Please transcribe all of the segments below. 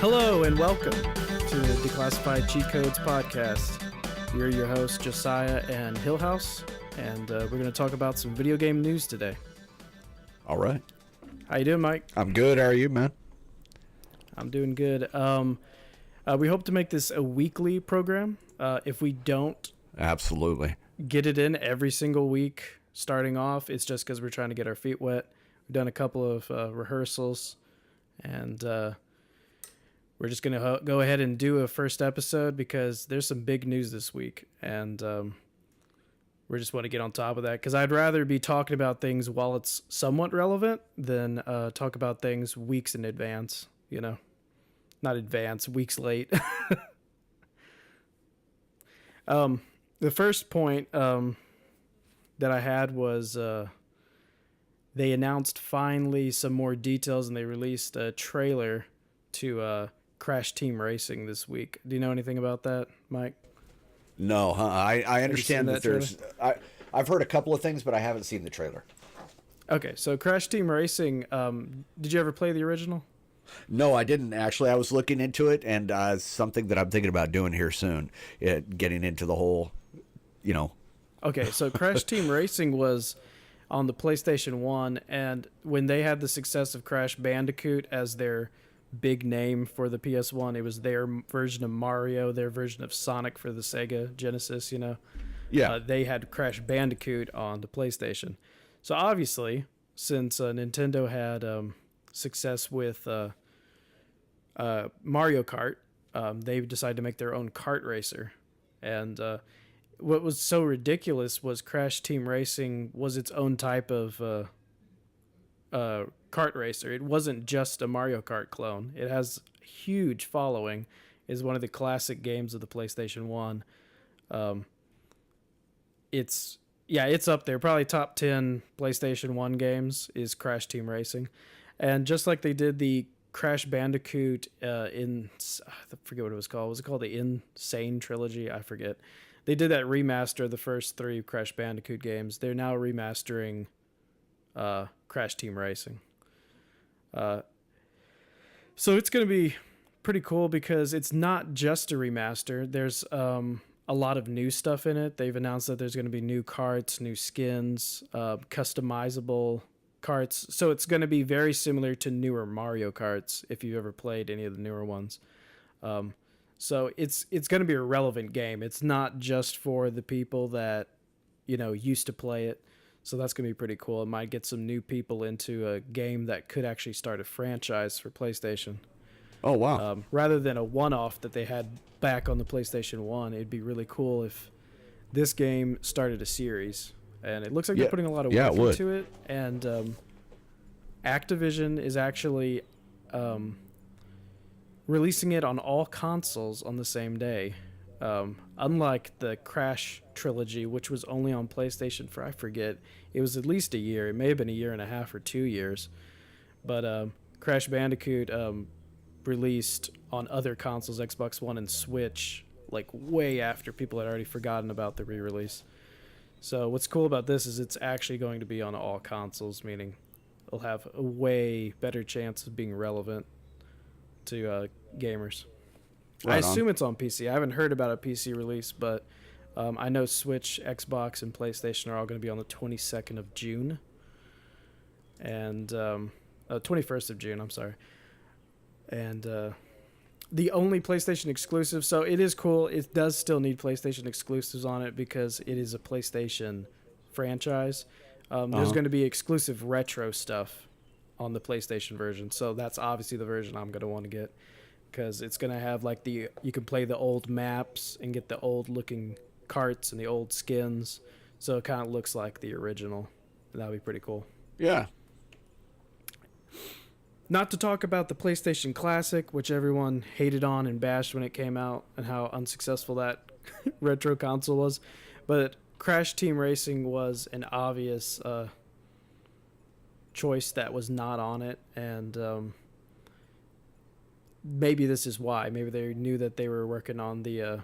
Hello and welcome to the Declassified Cheatcodes podcast. We're your hosts, Josiah and Hillhouse, and we're going to talk about some video game news today. All right. How you doing, Mike? I'm good. How are you, man? I'm doing good. We hope to make this a weekly program. If we don't Absolutely. get it in every single week starting off, it's just because we're trying to get our feet wet. We've done a couple of rehearsals, and we're just going to go ahead and do a first episode because there's some big news this week, and we just want to get on top of that because I'd rather be talking about things while it's somewhat relevant than talk about things weeks in advance, you know. Not advance, weeks late. The first point that I had was they announced finally some more details, and they released a trailer to Crash Team Racing this week. Do you know anything about that, Mike? No, huh? I understand that there's... I've heard a couple of things, but I haven't seen the trailer. Okay, so Crash Team Racing, did you ever play the original? No, I didn't, actually. I was looking into it, and something that I'm thinking about doing here soon, getting into the whole, you know... Okay, so Crash Team Racing was on the PlayStation 1, and when they had the success of Crash Bandicoot as their big name for the PS1, it was their version of Mario, their version of Sonic for the Sega Genesis, you know? Yeah. They had Crash Bandicoot on the PlayStation. So obviously, since Nintendo had success with Mario Kart, they decided to make their own kart racer. And what was so ridiculous was Crash Team Racing was its own type of kart racer. It wasn't just a Mario Kart clone. It has a huge following. It's one of the classic games of the PlayStation 1. It's up there. Probably top 10 PlayStation 1 games is Crash Team Racing. And just like they did the Crash Bandicoot I forget what it was called. Was it called the Insane Trilogy? I forget. They did that remaster of the first 3 Crash Bandicoot games. They're now remastering Crash Team Racing. So it's going to be pretty cool because it's not just a remaster. There's a lot of new stuff in it. They've announced that there's going to be new karts, new skins, customizable karts. So it's going to be very similar to newer Mario Karts if you've ever played any of the newer ones. So it's going to be a relevant game. It's not just for the people that, you know, used to play it. So that's going to be pretty cool. It might get some new people into a game that could actually start a franchise for PlayStation. Oh, wow. Rather than a one-off that they had back on the PlayStation 1, it'd be really cool if this game started a series. And it looks like they're putting a lot of work into it. And Activision is actually releasing it on all consoles on the same day. Unlike the Crash trilogy, which was only on PlayStation for, I forget, it was at least a year. It may have been a year and a half or 2 years. But Crash Bandicoot released on other consoles, Xbox One and Switch, like way after people had already forgotten about the re-release. So what's cool about this is it's actually going to be on all consoles, meaning it'll have a way better chance of being relevant to gamers. Right I assume it's on PC. I haven't heard about a PC release, but I know Switch, Xbox, and PlayStation are all going to be on the 22nd of June. And 21st of June, I'm sorry. And the only PlayStation exclusive, so it is cool. It does still need PlayStation exclusives on it because it is a PlayStation franchise. There's going to be exclusive retro stuff on the PlayStation version. So that's obviously the version I'm going to want to get. Because it's going to have like you can play the old maps and get the old looking carts and the old skins. So it kind of looks like the original. That'd be pretty cool. Yeah. Not to talk about the PlayStation Classic, which everyone hated on and bashed when it came out and how unsuccessful that retro console was. But Crash Team Racing was an obvious choice that was not on it. And maybe this is why. Maybe they knew that they were working on the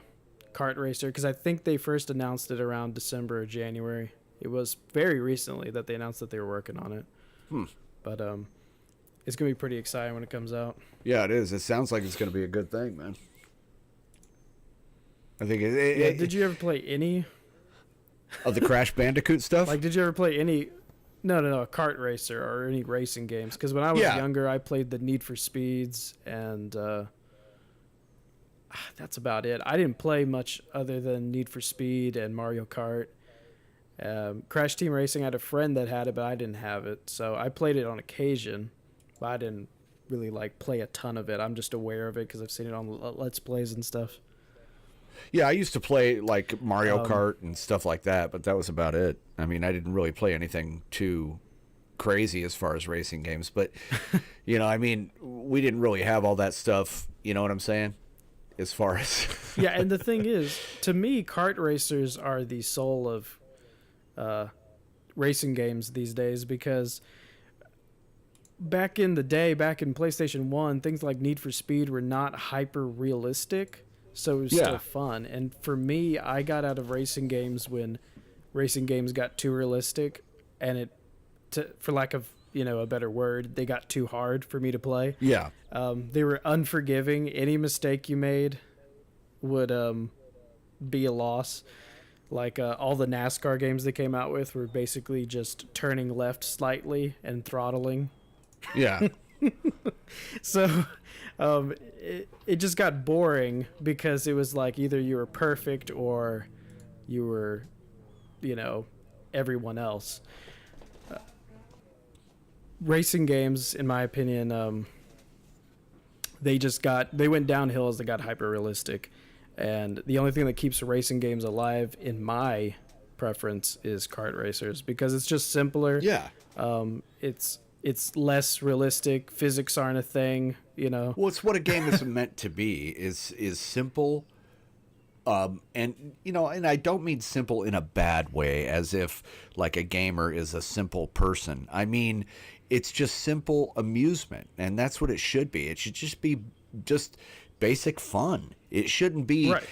kart racer, because I think they first announced it around December or January. It was very recently that they announced that they were working on it. But it's gonna be pretty exciting when it comes out. Yeah, it is. It sounds like it's going to be a good thing, man. I think Did you ever play any of the Crash Bandicoot stuff? like? Did you ever play any? No, a kart racer or any racing games. Because when I was younger, I played the Need for Speeds, and that's about it. I didn't play much other than Need for Speed and Mario Kart. Crash Team Racing, I had a friend that had it, but I didn't have it. So I played it on occasion, but I didn't really like play a ton of it. I'm just aware of it because I've seen it on Let's Plays and stuff. Yeah, I used to play like Mario Kart and stuff like that, but that was about it. I mean, I didn't really play anything too crazy as far as racing games, but you know, I mean, we didn't really have all that stuff, you know what I'm saying? As far as Yeah, and the thing is, to me, kart racers are the soul of racing games these days, because back in the day, back in PlayStation 1, things like Need for Speed were not hyper realistic. So it was still fun. And for me, I got out of racing games when racing games got too realistic, and for lack of a better word, they got too hard for me to play. Yeah. They were unforgiving. Any mistake you made would be a loss. Like all the NASCAR games they came out with were basically just turning left slightly and throttling. Yeah. So it just got boring because it was like either you were perfect or you were, everyone else. Racing games, in my opinion, they went downhill as they got hyper realistic. And the only thing that keeps racing games alive, in my preference, is kart racers, because it's just simpler. Yeah. It's less realistic. Physics aren't a thing, Well, it's what a game is meant to be, is simple. And I don't mean simple in a bad way, as if like a gamer is a simple person. I mean, it's just simple amusement, and that's what it should be. It should just be just basic fun. It shouldn't be, right.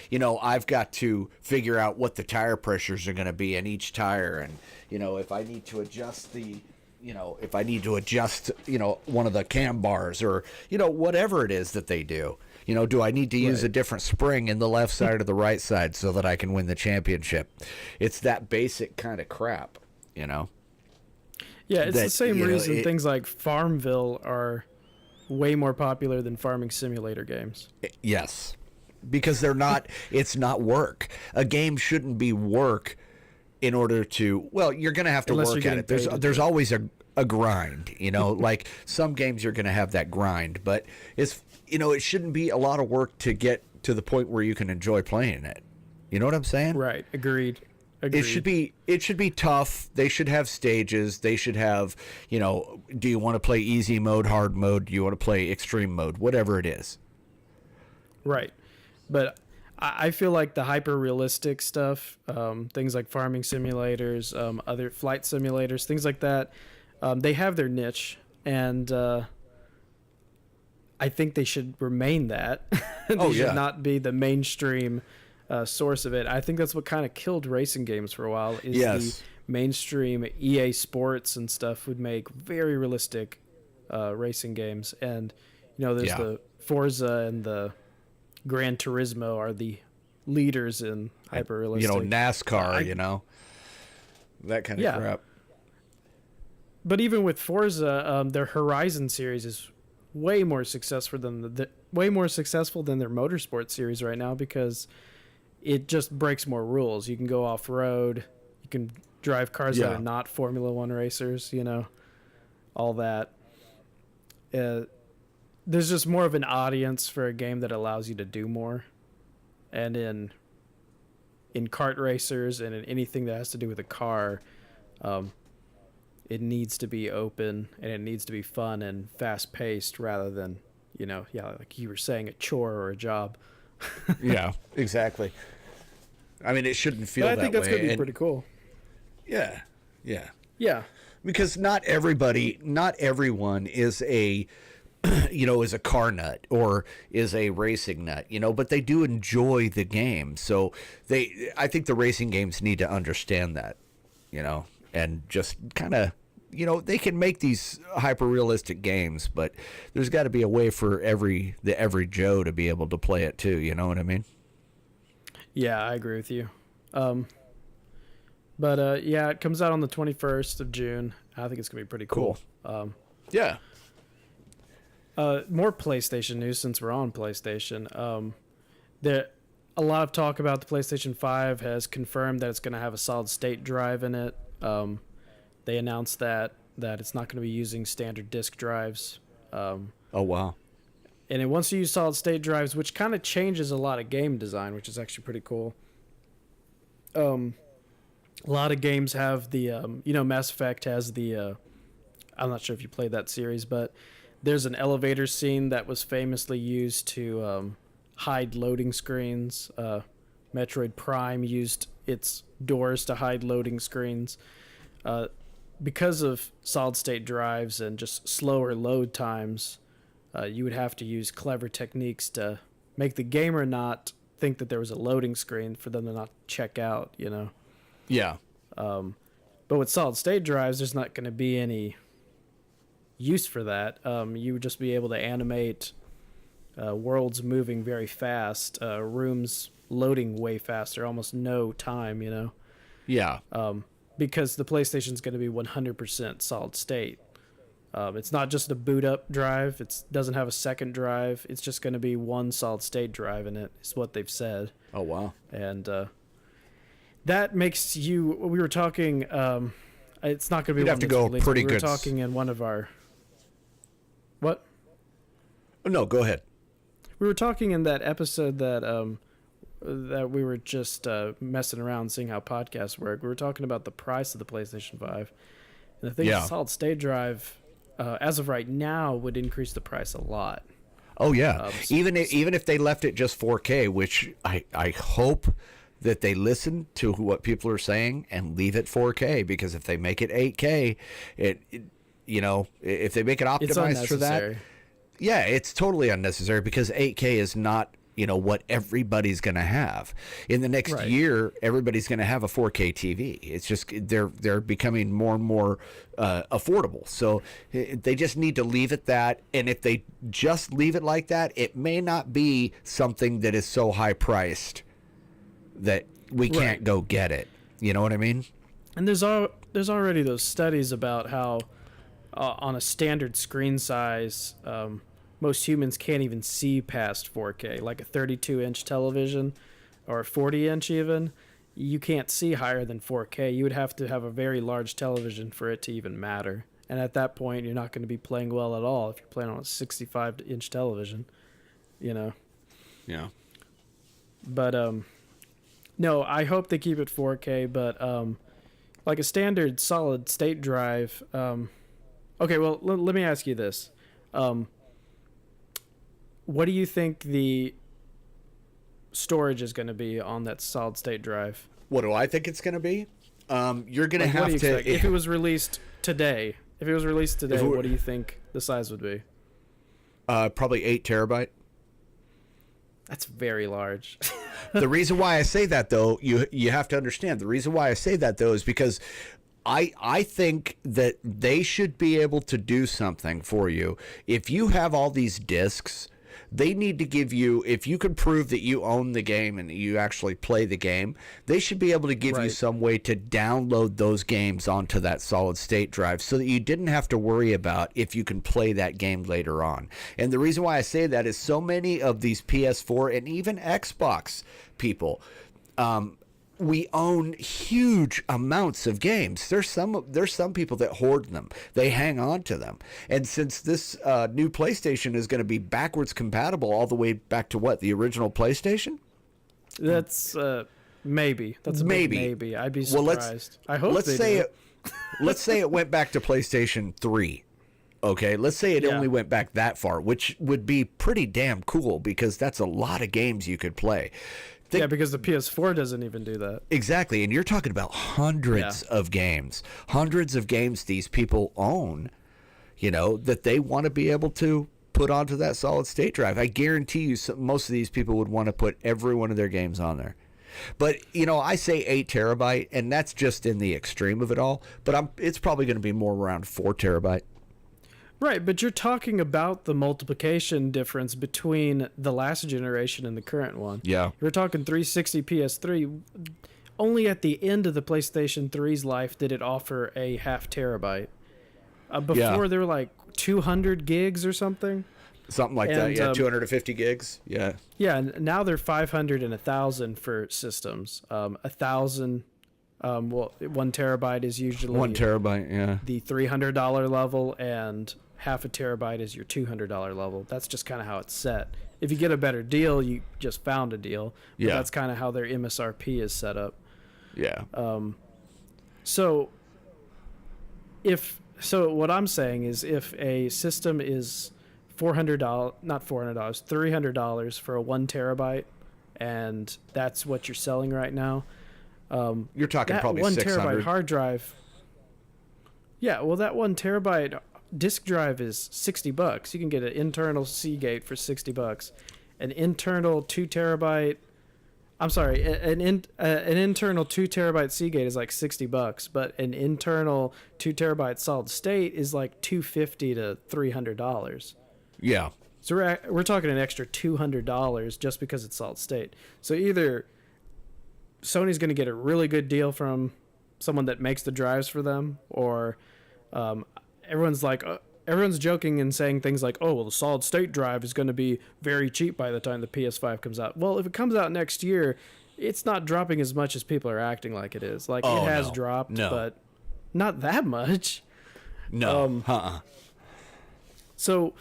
I've got to figure out what the tire pressures are going to be in each tire, and if I need to adjust one of the cam bars, or whatever it is that they do. Do I need to use a different spring in the left side or the right side so that I can win the championship? It's that basic kind of crap, Yeah, it's the same reason things like Farmville are way more popular than farming simulator games. Yes, because they're not. It's not work. A game shouldn't be work in order to. Well, you're going to have to work at it. There's always a grind. Like some games you're going to have that grind, but it's it shouldn't be a lot of work to get to the point where you can enjoy playing it. You know what I'm saying? Right. Agreed. It should be tough. They should have stages. They should have, do you want to play easy mode, hard mode? Do you want to play extreme mode? Whatever it is. Right. But I feel like the hyper realistic stuff, things like farming simulators, other flight simulators, things like that, they have their niche, and I think they should remain that. They should not be the mainstream source of it. I think that's what kind of killed racing games for a while, is the mainstream EA Sports and stuff would make very realistic racing games. And, there's the Forza and the Gran Turismo are the leaders in hyper realistic. NASCAR, that kind of crap. But even with Forza, their Horizon series is way more successful than their motorsport series right now, because it just breaks more rules. You can go off road, you can drive cars that are not Formula One racers, all that. There's just more of an audience for a game that allows you to do more. And in kart racers and in anything that has to do with a car, it needs to be open, and it needs to be fun and fast paced, rather than, like you were saying, a chore or a job. Yeah, exactly. I mean, it shouldn't feel that way. I think that's going to be pretty cool. Yeah. Yeah. Because not everyone is a is a car nut or is a racing nut, but they do enjoy the game. So I think the racing games need to understand that, and just kind of, they can make these hyper realistic games, but there's got to be a way for the average Joe to be able to play it too. You know what I mean? Yeah, I agree with you. But yeah, it comes out on the 21st of June. I think it's gonna be pretty cool. Yeah. More PlayStation news since we're on PlayStation. There, a lot of talk about the PlayStation 5 has confirmed that it's going to have a solid state drive in it. They announced that it's not going to be using standard disk drives. Oh wow! And it wants to use solid state drives, which kind of changes a lot of game design, which is actually pretty cool. A lot of games have the Mass Effect has the I'm not sure if you played that series, but there's an elevator scene that was famously used to hide loading screens. Metroid Prime used its doors to hide loading screens. Because of solid-state drives and just slower load times, you would have to use clever techniques to make the gamer not think that there was a loading screen for them to not check out, Yeah. But with solid-state drives, there's not going to be any use for that. You would just be able to animate worlds moving very fast, rooms loading way faster, almost no time, Yeah. Because the PlayStation's going to be 100% solid state. It's not just a boot up drive. It doesn't have a second drive. It's just going to be one solid state drive in it, is what they've said. Oh wow. And that makes we were talking, it's not going to be You'd have to go released, pretty we good. were talking in one of our... What? No, go ahead. We were talking in that episode that we were just messing around, seeing how podcasts work. We were talking about the price of the PlayStation 5. And I think the solid state drive, as of right now, would increase the price a lot. Oh, yeah. Even if they left it just 4K, which I hope that they listen to what people are saying and leave it 4K, because if they make it 8K, if they make it optimized for that, yeah, it's totally unnecessary, because 8K is not, what everybody's going to have. In the next year, everybody's going to have a 4K TV. It's just they're becoming more and more affordable. So they just need to leave it that. And if they just leave it like that, it may not be something that is so high priced that we can't go get it. You know what I mean? And there's already those studies about how on a standard screen size, most humans can't even see past 4K. Like a 32-inch television or a 40-inch even, you can't see higher than 4K. You would have to have a very large television for it to even matter. And at that point, you're not going to be playing well at all if you're playing on a 65-inch television, Yeah. But, no, I hope they keep it 4K, but like a standard solid state drive... okay, well, let me ask you this. What do you think the storage is going to be on that solid state drive? What do I think it's going to be? You're going to have to... If it was released today, what do you think the size would be? Probably 8 terabyte. That's very large. The reason why I say that, though, you have to understand. The reason why I say that, though, is because I think that they should be able to do something for you. If you have all these discs, they need to give you, if you can prove that you own the game and that you actually play the game, they should be able to give you some way to download those games onto that solid state drive so that you didn't have to worry about if you can play that game later on. And the reason why I say that is so many of these PS4 and even Xbox people, we own huge amounts of games. There's some people that hoard them. They hang on to them. And since this new PlayStation is going to be backwards compatible all the way back to what, the original PlayStation? That's maybe. That's a maybe. I'd be surprised. I hope let's say it went back to PlayStation 3. Okay, let's say it only went back that far, which would be pretty damn cool, because that's a lot of games you could play. Because the PS4 doesn't even do that. Exactly, and you're talking about hundreds of games these people own, that they want to be able to put onto that solid state drive. I guarantee you most of these people would want to put every one of their games on there. But, you know, I say 8 terabyte, and that's just in the extreme of it all. But it's probably going to be more around 4 terabyte. Right, but you're talking about the multiplication difference between the last generation and the current one. Yeah. You're talking 360 PS3. Only at the end of the PlayStation 3's life did it offer a half terabyte. Before they were like 200 gigs or something. Something like that, yeah. 250 gigs, yeah. Yeah, and now they're 500 and 1,000 for systems. 1,000, 1 terabyte is usually 1 terabyte, yeah. the $300 level, and half a terabyte is your $200 level. That's just kind of how it's set. If you get a better deal, you just found a deal. But that's kind of how their MSRP is set up. Yeah. So what I'm saying is, if a system is $300 for a 1 terabyte, and that's what you're selling right now. You're talking probably 1 600. terabyte hard drive. Yeah, well, that 1 terabyte disk drive is $60. You can get an internal Seagate for $60. An internal 2 terabyte. I'm sorry, an internal 2 terabyte Seagate is like $60, but an internal 2 terabyte solid state is like $250 to $300. Yeah. So we're talking an extra $200 just because it's solid state. So either Sony's going to get a really good deal from someone that makes the drives for them, or everyone's joking and saying things like, "Oh, well, the solid state drive is going to be very cheap by the time the PS5 comes out." Well, if it comes out next year, it's not dropping as much as people are acting like it is. Like, it has dropped, but not that much. No. So.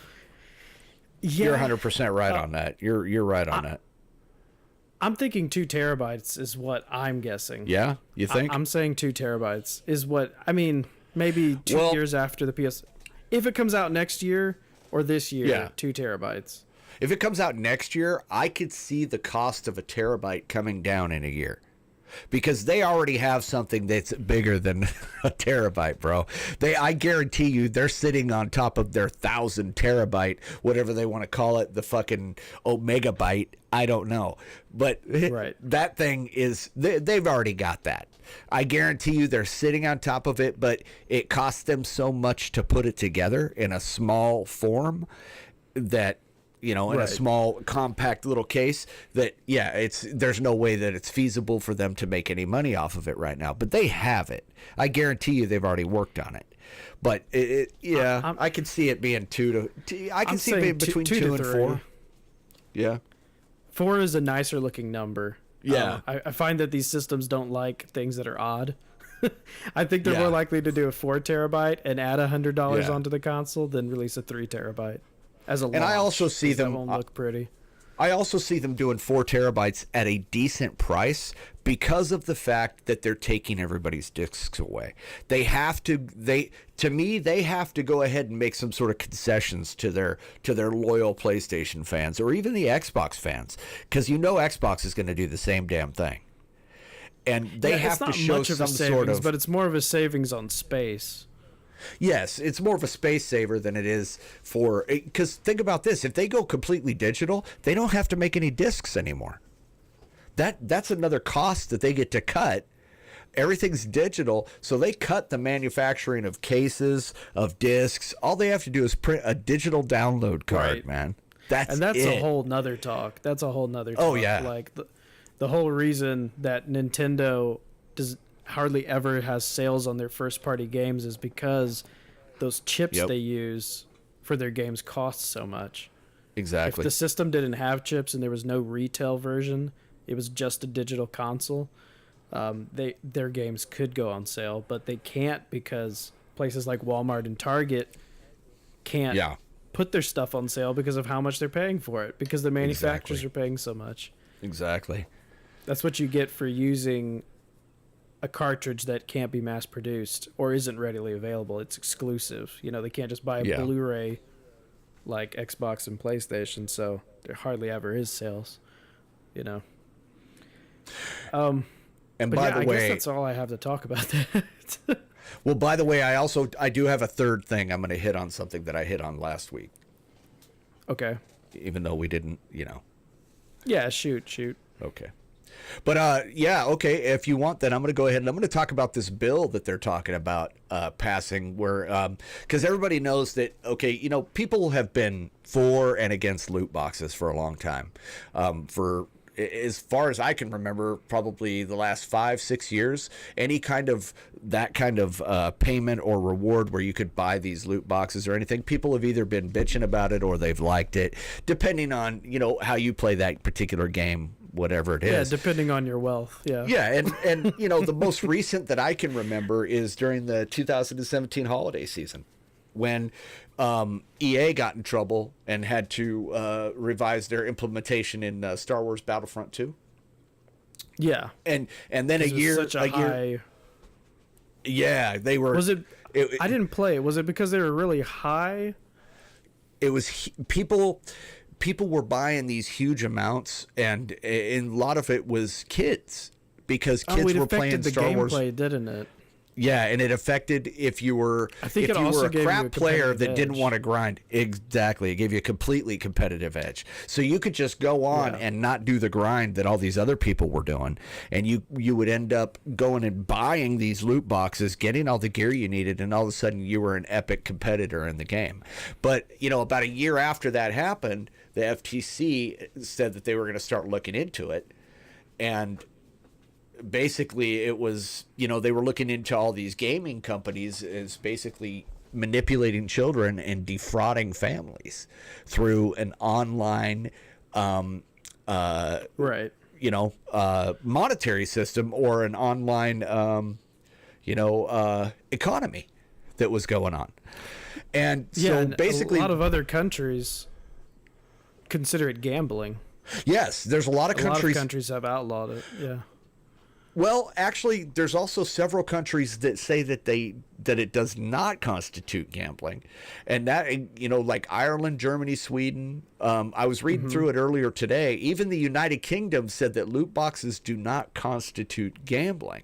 Yeah, you're 100% right on that. You're right on that. I'm thinking 2 terabytes is what I'm guessing. Yeah, you think? I'm saying 2 terabytes is what I mean. Maybe 2 years after the PS, if it comes out next year or this year, 2 terabytes. If it comes out next year, I could see the cost of a terabyte coming down in a year. Because they already have something that's bigger than a terabyte, bro. I guarantee you, they're sitting on top of their 1,000 terabyte, whatever they want to call it, the fucking megabyte. I don't know, but that thing is they've already got that. I guarantee you, they're sitting on top of it, but it costs them so much to put it together in a small form that. You know, in a small, compact little case that, there's no way that it's feasible for them to make any money off of it right now. But they have it. I guarantee you they've already worked on it. But, I can see it being I can see it being between 2 and 4. Yeah. 4 is a nicer looking number. Yeah. I find that these systems don't like things that are odd. I think they're more likely to do a 4 terabyte and add $100 onto the console than release a 3 terabyte. And I also see them. That won't look pretty. I also see them doing 4 terabytes at a decent price because of the fact that they're taking everybody's discs away. They have to. They have to go ahead and make some sort of concessions to their loyal PlayStation fans or even the Xbox fans, because Xbox is going to do the same damn thing. And they have to show some sort of. But it's more of a savings on space. Yes, it's more of a space saver than it is for, because think about this, if they go completely digital, they don't have to make any discs anymore. That's another cost that they get to cut. Everything's digital, so they cut the manufacturing of cases, of discs. All they have to do is print a digital download card, man. That's a whole nother talk. That's a whole nother talk. Oh, yeah. Like, the whole reason that Nintendo hardly ever has sales on their first party games is because those chips they use for their games cost so much. Exactly. If the system didn't have chips and there was no retail version, it was just a digital console, their games could go on sale, but they can't because places like Walmart and Target can't put their stuff on sale because of how much they're paying for it, because the manufacturers are paying so much. Exactly. That's what you get for using a cartridge that can't be mass produced or isn't readily available. It's exclusive. They can't just buy a Blu-ray like Xbox and PlayStation, so there hardly ever is sales. And by the way, I guess that's all I have to talk about that. Well, by the way, I do have a third thing. I'm going to hit on something that I hit on last week. Okay. Even though we didn't, Yeah, shoot. Okay. But yeah, okay. If you want, then I'm going to go ahead and I'm going to talk about this bill that they're talking about passing, where because everybody knows that, okay, you know, people have been for and against loot boxes for a long time. For as far as I can remember, probably the last 5-6 years, any kind of that kind of payment or reward where you could buy these loot boxes or anything, people have either been bitching about it or they've liked it, depending on, you know, how you play that particular game, whatever it is. Yeah, depending on your wealth. Yeah. Yeah, and you know, the most recent that I can remember is during the 2017 holiday season, when EA got in trouble and had to revise their implementation in Star Wars Battlefront 2. Yeah. And then a year, yeah, they were. Was it? I didn't play it. Was it because they were really high? It was people were buying these huge amounts, and a lot of it was kids, because kids were playing Star Wars. It affected the gameplay, didn't it? Yeah, and it affected if you were a crap player that didn't want to grind. Exactly. It gave you a completely competitive edge. So you could just go on and not do the grind that all these other people were doing, and you would end up going and buying these loot boxes, getting all the gear you needed, and all of a sudden you were an epic competitor in the game. But, you know, about a year after that happened, the FTC said that they were going to start looking into it, and basically it was, you know, they were looking into all these gaming companies as basically manipulating children and defrauding families through an online right, you know, monetary system, or an online economy that was going on. And so and basically a lot of other countries consider it gambling. Yes, there's a lot of countries have outlawed it. Yeah. Well, actually, there's also several countries that say that it does not constitute gambling, and that, you know, like Ireland, Germany, Sweden. I was reading through it earlier today. Even the United Kingdom said that loot boxes do not constitute gambling,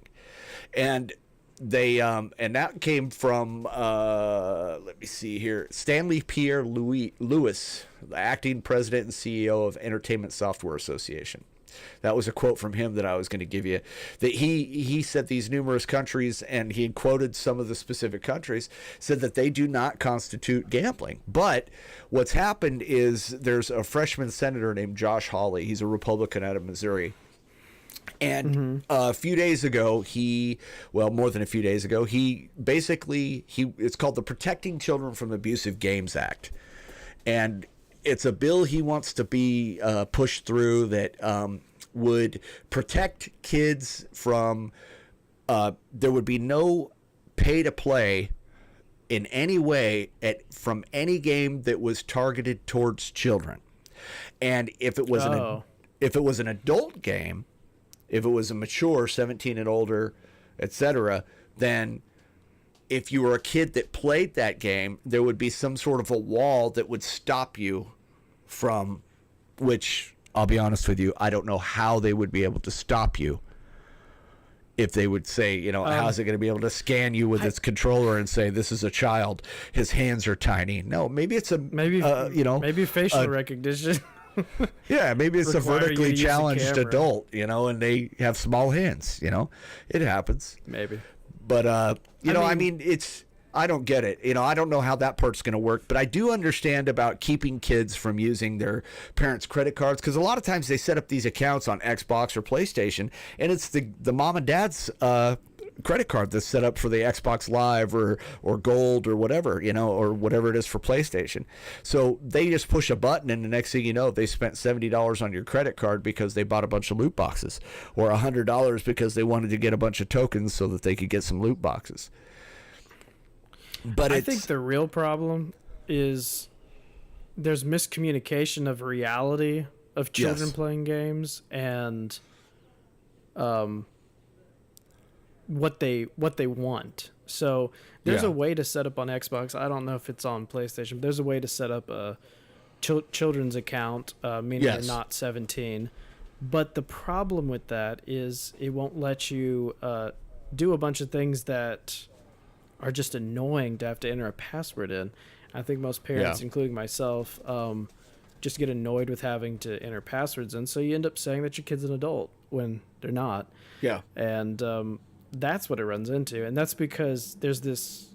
and they and that came from let me see here, Stanley Pierre Lewis, the acting president and CEO of Entertainment Software Association. That was a quote from him that I was going to give you. That he said these numerous countries, and he quoted some of the specific countries, said that they do not constitute gambling. But what's happened is there's a freshman senator named Josh Hawley. He's a Republican out of Missouri. And a few days ago, more than a few days ago, it's called the Protecting Children from Abusive Games Act. And it's a bill he wants to be pushed through that would protect kids from, there would be no pay to play in any way from any game that was targeted towards children. And if it was an adult game, if it was a mature 17 and older, etc., then if you were a kid that played that game, there would be some sort of a wall that would stop you from, which I'll be honest with you, I don't know how they would be able to stop you. If they would say, you know, how's it going to be able to scan you with its controller and say, this is a child, his hands are tiny. No, maybe it's maybe facial recognition. Yeah, maybe it's a vertically challenged adult, you know, and they have small hands, you know. It happens. Maybe. But, I mean, I don't get it. You know, I don't know how that part's going to work, but I do understand about keeping kids from using their parents' credit cards, because a lot of times they set up these accounts on Xbox or PlayStation, and it's the mom and dad's credit card that's set up for the Xbox Live or Gold or whatever, you know, or whatever it is for PlayStation. So they just push a button, and the next thing you know, they spent $70 on your credit card because they bought a bunch of loot boxes, or $100 because they wanted to get a bunch of tokens so that they could get some loot boxes. But I think the real problem is there's miscommunication of reality of children playing games and what they want. So there's a way to set up on Xbox. I don't know if it's on PlayStation, but there's a way to set up a children's account, meaning you're not 17. But the problem with that is it won't let you do a bunch of things that are just annoying to have to enter a password in. I think most parents, including myself, just get annoyed with having to enter passwords, and so you end up saying that your kid's an adult when they're not. Yeah. And that's what it runs into, and that's because there's this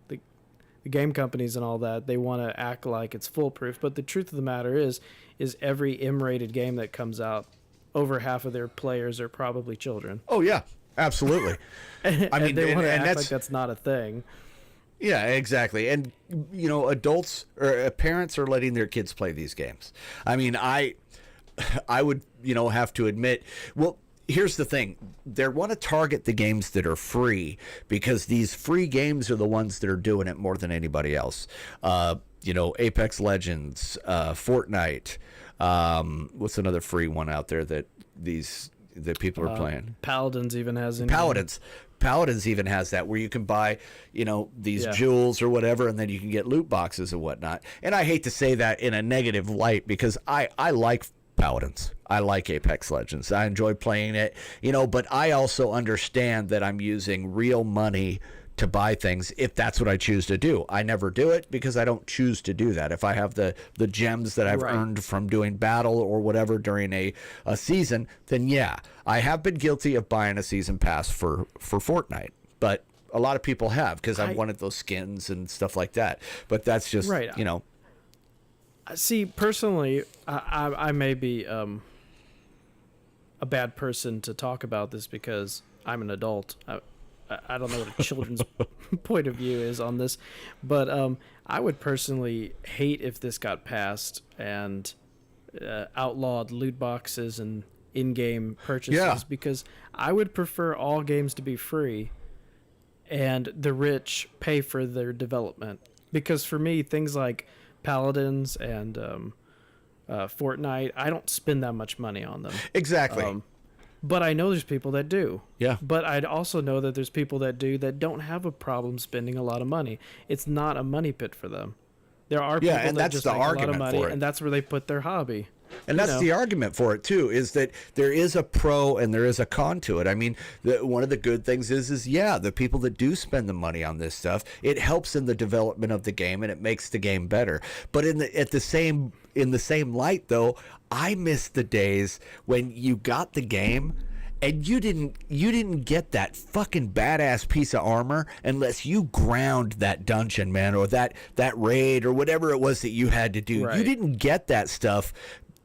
the game companies and all that, they want to act like it's foolproof, but the truth of the matter is every M-rated game that comes out, over half of their players are probably children. Oh yeah, absolutely. I mean, they want to act like that's not a thing. Yeah, exactly. And you know, adults or parents are letting their kids play these games. I mean, I would, you know, have to admit, well, here's the thing. They want to target the games that are free because these free games are the ones that are doing it more than anybody else. You know, Apex Legends, Fortnite. What's another free one out there that people are playing? Paladins even has Paladins even has that, where you can buy, you know, these jewels or whatever, and then you can get loot boxes and whatnot. And I hate to say that in a negative light because I like Paladins. I like Apex Legends. I enjoy playing it, you know, but I also understand that I'm using real money to buy things if that's what I choose to do. I never do it because I don't choose to do that. If I have the gems that I've earned from doing battle or whatever during a season, then yeah, I have been guilty of buying a season pass for Fortnite. But a lot of people have because I've wanted those skins and stuff like that. But that's just, you know. See, personally, I may be a bad person to talk about this because I'm an adult. I don't know what a children's point of view is on this, but I would personally hate if this got passed and outlawed loot boxes and in-game purchases because I would prefer all games to be free and the rich pay for their development. Because for me, things like Paladins and Fortnite, I don't spend that much money on them. Exactly. But I know there's people that do. Yeah. But I'd also know that there's people that do that don't have a problem spending a lot of money. It's not a money pit for them. There are people and that that's just the make a lot of argument money, for it. and that's where they put their hobby. And that's the argument for it, too, is that there is a pro and there is a con to it. I mean, one of the good things is the people that do spend the money on this stuff, it helps in the development of the game and it makes the game better. But in the same light, though, I miss the days when you got the game and you didn't get that fucking badass piece of armor unless you ground that dungeon, man, or that raid or whatever it was that you had to do. Right. You didn't get that stuff,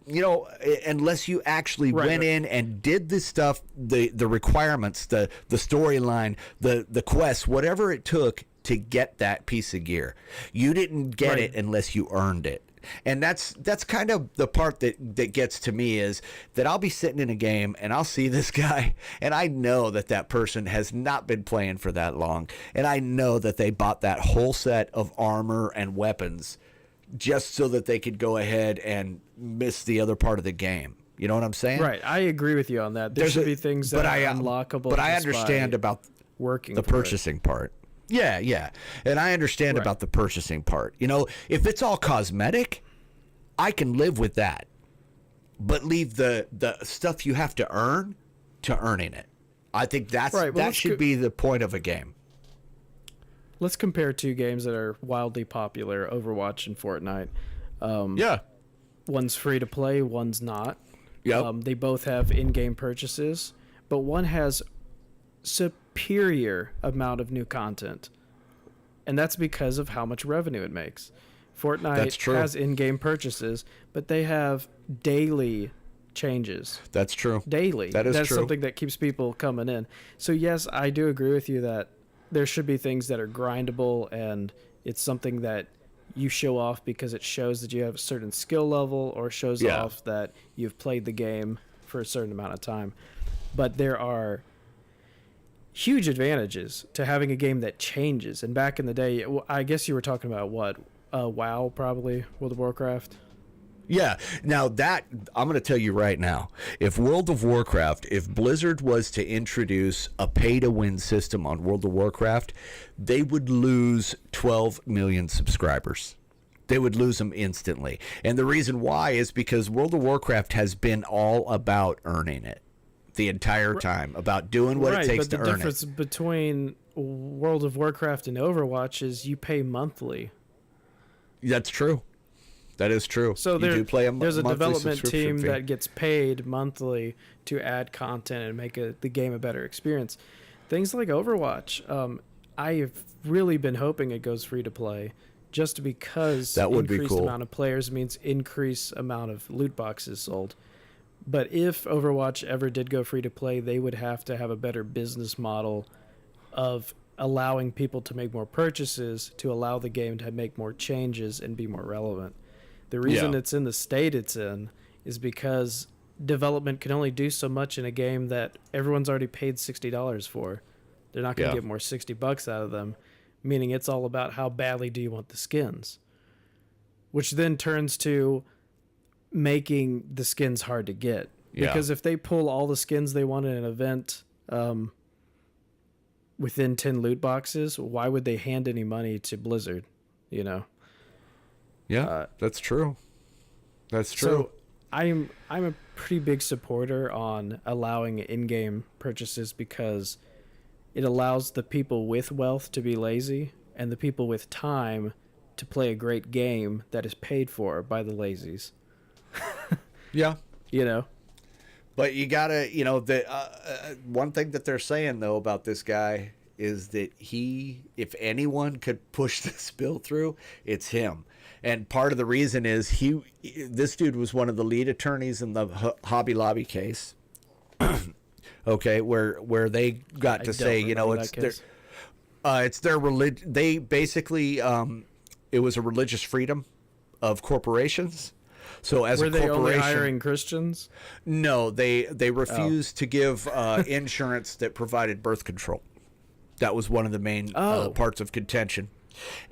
you know, unless you actually went in and did the stuff, the requirements, the storyline, the quests, whatever it took to get that piece of gear. You didn't get it unless you earned it. And that's kind of the part that gets to me, is that I'll be sitting in a game and I'll see this guy and I know that person has not been playing for that long. And I know that they bought that whole set of armor and weapons just so that they could go ahead and miss the other part of the game. You know what I'm saying? Right. I agree with you on that. There should be things that are unlockable. But I understand about working the purchasing part. Yeah. And I understand about the purchasing part. You know, if it's all cosmetic, I can live with that. But leave the stuff you have to earn to earning it. I think that should be the point of a game. Let's compare two games that are wildly popular, Overwatch and Fortnite. One's free to play, one's not. Yep. They both have in-game purchases, but one has superior amount of new content, and that's because of how much revenue it makes. Fortnite has in-game purchases, but they have daily changes. That's true. Daily. That's true. Something that keeps people coming in. So yes, I do agree with you that there should be things that are grindable, and it's something that you show off because it shows that you have a certain skill level, or shows off that you've played the game for a certain amount of time. But there are huge advantages to having a game that changes. And back in the day, I guess you were talking about what? WoW, probably, World of Warcraft? Yeah. Now that, I'm going to tell you right now, if World of Warcraft, if Blizzard was to introduce a pay-to-win system on World of Warcraft, they would lose 12 million subscribers. They would lose them instantly. And the reason why is because World of Warcraft has been all about earning it the entire time, about doing what it takes to earn it. But the difference between World of Warcraft and Overwatch is you pay monthly. That's true. That is true. So you do play there's a development team fee. that gets paid monthly to add content and make the game a better experience. Things like Overwatch, I've really been hoping it goes free to play, just because that would increased be cool. amount of players means increased amount of loot boxes sold. But if Overwatch ever did go free to play, they would have to have a better business model of allowing people to make more purchases to allow the game to make more changes and be more relevant. The reason it's in the state it's in is because development can only do so much in a game that everyone's already paid $60 for. They're not going to get more $60 out of them, meaning it's all about how badly do you want the skins, which then turns to making the skins hard to get. Because if they pull all the skins they want in an event within 10 loot boxes, why would they hand any money to Blizzard, you know? Yeah, that's true. That's true. So I'm a pretty big supporter on allowing in-game purchases, because it allows the people with wealth to be lazy and the people with time to play a great game that is paid for by the lazies. Yeah. You know? But you gotta, you know, one thing that they're saying though about this guy is that if anyone could push this bill through, it's him. And part of the reason is this dude was one of the lead attorneys in the Hobby Lobby case. Okay, where they got to say, you know, it's their religion. They basically, it was a religious freedom of corporations. So as were a corporation, they only hiring Christians? No, they refused to give insurance that provided birth control. That was one of the main parts of contention.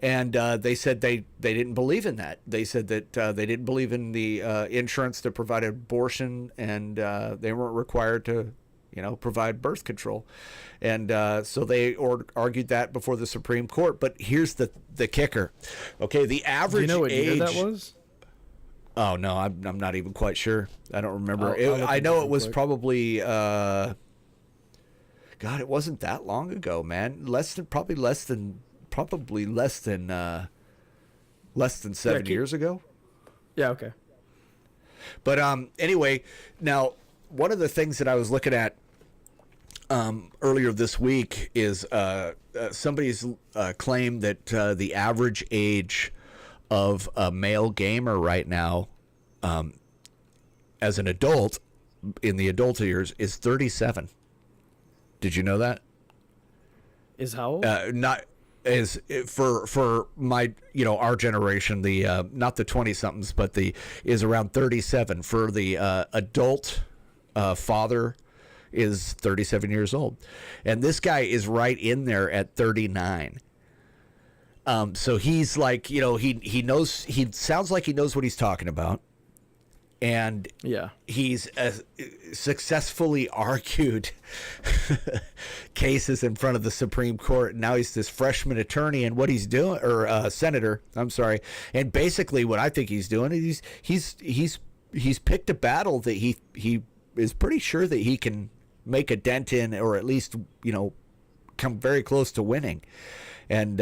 And they said they didn't believe in that. They said that they didn't believe in the insurance that provided abortion, and they weren't required to, you know, provide birth control. And so they argued that before the Supreme Court. But here's the kicker. Okay, the average age. Do you know what year that was? Oh no, I'm not even quite sure. I don't remember. I know it was probably. God, it wasn't that long ago, man. Probably less than 7 years ago. Yeah. Okay. But anyway, now one of the things that I was looking at earlier this week is somebody's claimed that the average age of a male gamer right now, as an adult, in the adult years, is 37. Did you know that? Is how old? Not is for my, you know, our generation, the not the 20-somethings, but is around 37 for the adult father is 37 years old, and this guy is right in there at 39. So he's like, you know, he knows, he sounds like he knows what he's talking about. And he's successfully argued cases in front of the Supreme Court. And now he's this freshman attorney, and what he's doing, or senator, I'm sorry. And basically what I think he's doing is he's picked a battle that he is pretty sure that he can make a dent in, or at least, you know, come very close to winning. And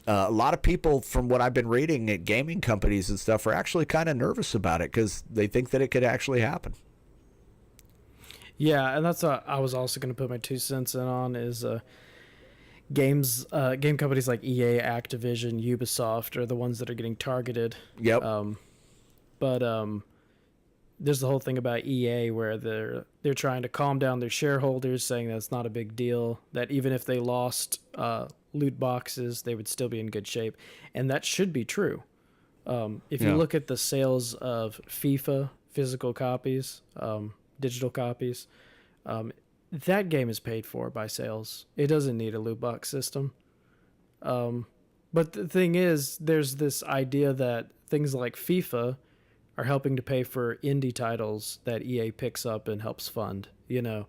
a lot of people, from what I've been reading at gaming companies and stuff, are actually kind of nervous about it because they think that it could actually happen. Yeah, and that's what I was also going to put my 2 cents in on is game companies like EA, Activision, Ubisoft are the ones that are getting targeted. Yep. But there's the whole thing about EA where they're trying to calm down their shareholders, saying that it's not a big deal, that even if they lost loot boxes, they would still be in good shape. And that should be true. If you look at the sales of FIFA physical copies, digital copies, that game is paid for by sales. It doesn't need a loot box system. But the thing is, there's this idea that things like FIFA are helping to pay for indie titles that EA picks up and helps fund. You know,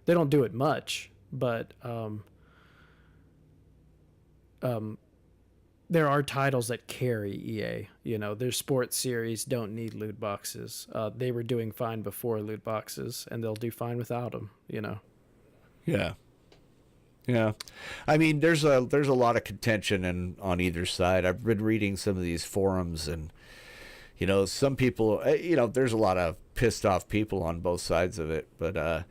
they don't do it much, but there are titles that carry EA. You know, their sports series don't need loot boxes. They were doing fine before loot boxes, and they'll do fine without them. You know. Yeah. Yeah, I mean, there's a lot of contention on either side. I've been reading some of these forums, and You know, some people, you know, there's a lot of pissed off people on both sides of it, but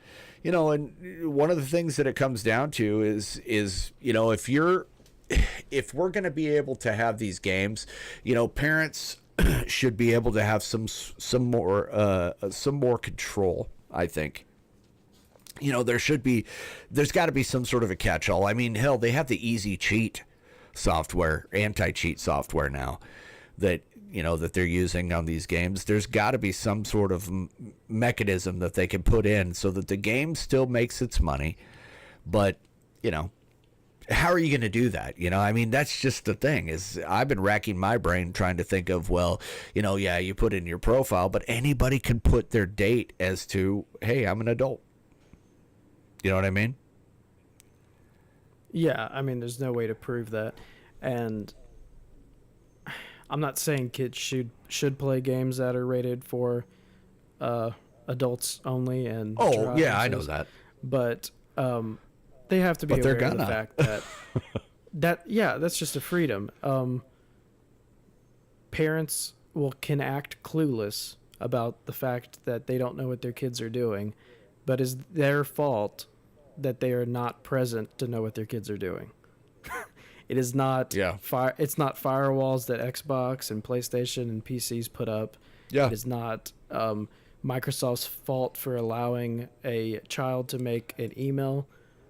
you know, and one of the things that it comes down to is you know, if we're going to be able to have these games, you know, parents should be able to have some more control, I think. You know, there's got to be some sort of a catch-all. I mean, hell, they have the easy cheat software, anti-cheat software now that, you know, that they're using on these games. There's got to be some sort of mechanism that they can put in so that the game still makes its money. But, you know, how are you going to do that? You know, I mean, that's just the thing is I've been racking my brain trying to think of, well, you know, yeah, you put in your profile, but anybody can put their date as to, hey, I'm an adult. You know what I mean? Yeah, I mean, there's no way to prove that. And I'm not saying kids should play games that are rated for adults only and oh yeah, I know that. But they have to be aware of the fact that that's just a freedom. Parents can act clueless about the fact that they don't know what their kids are doing, but it's their fault that they are not present to know what their kids are doing. It is not it's not firewalls that Xbox and PlayStation and PCs put up. Yeah. It is not Microsoft's fault for allowing a child to make an email.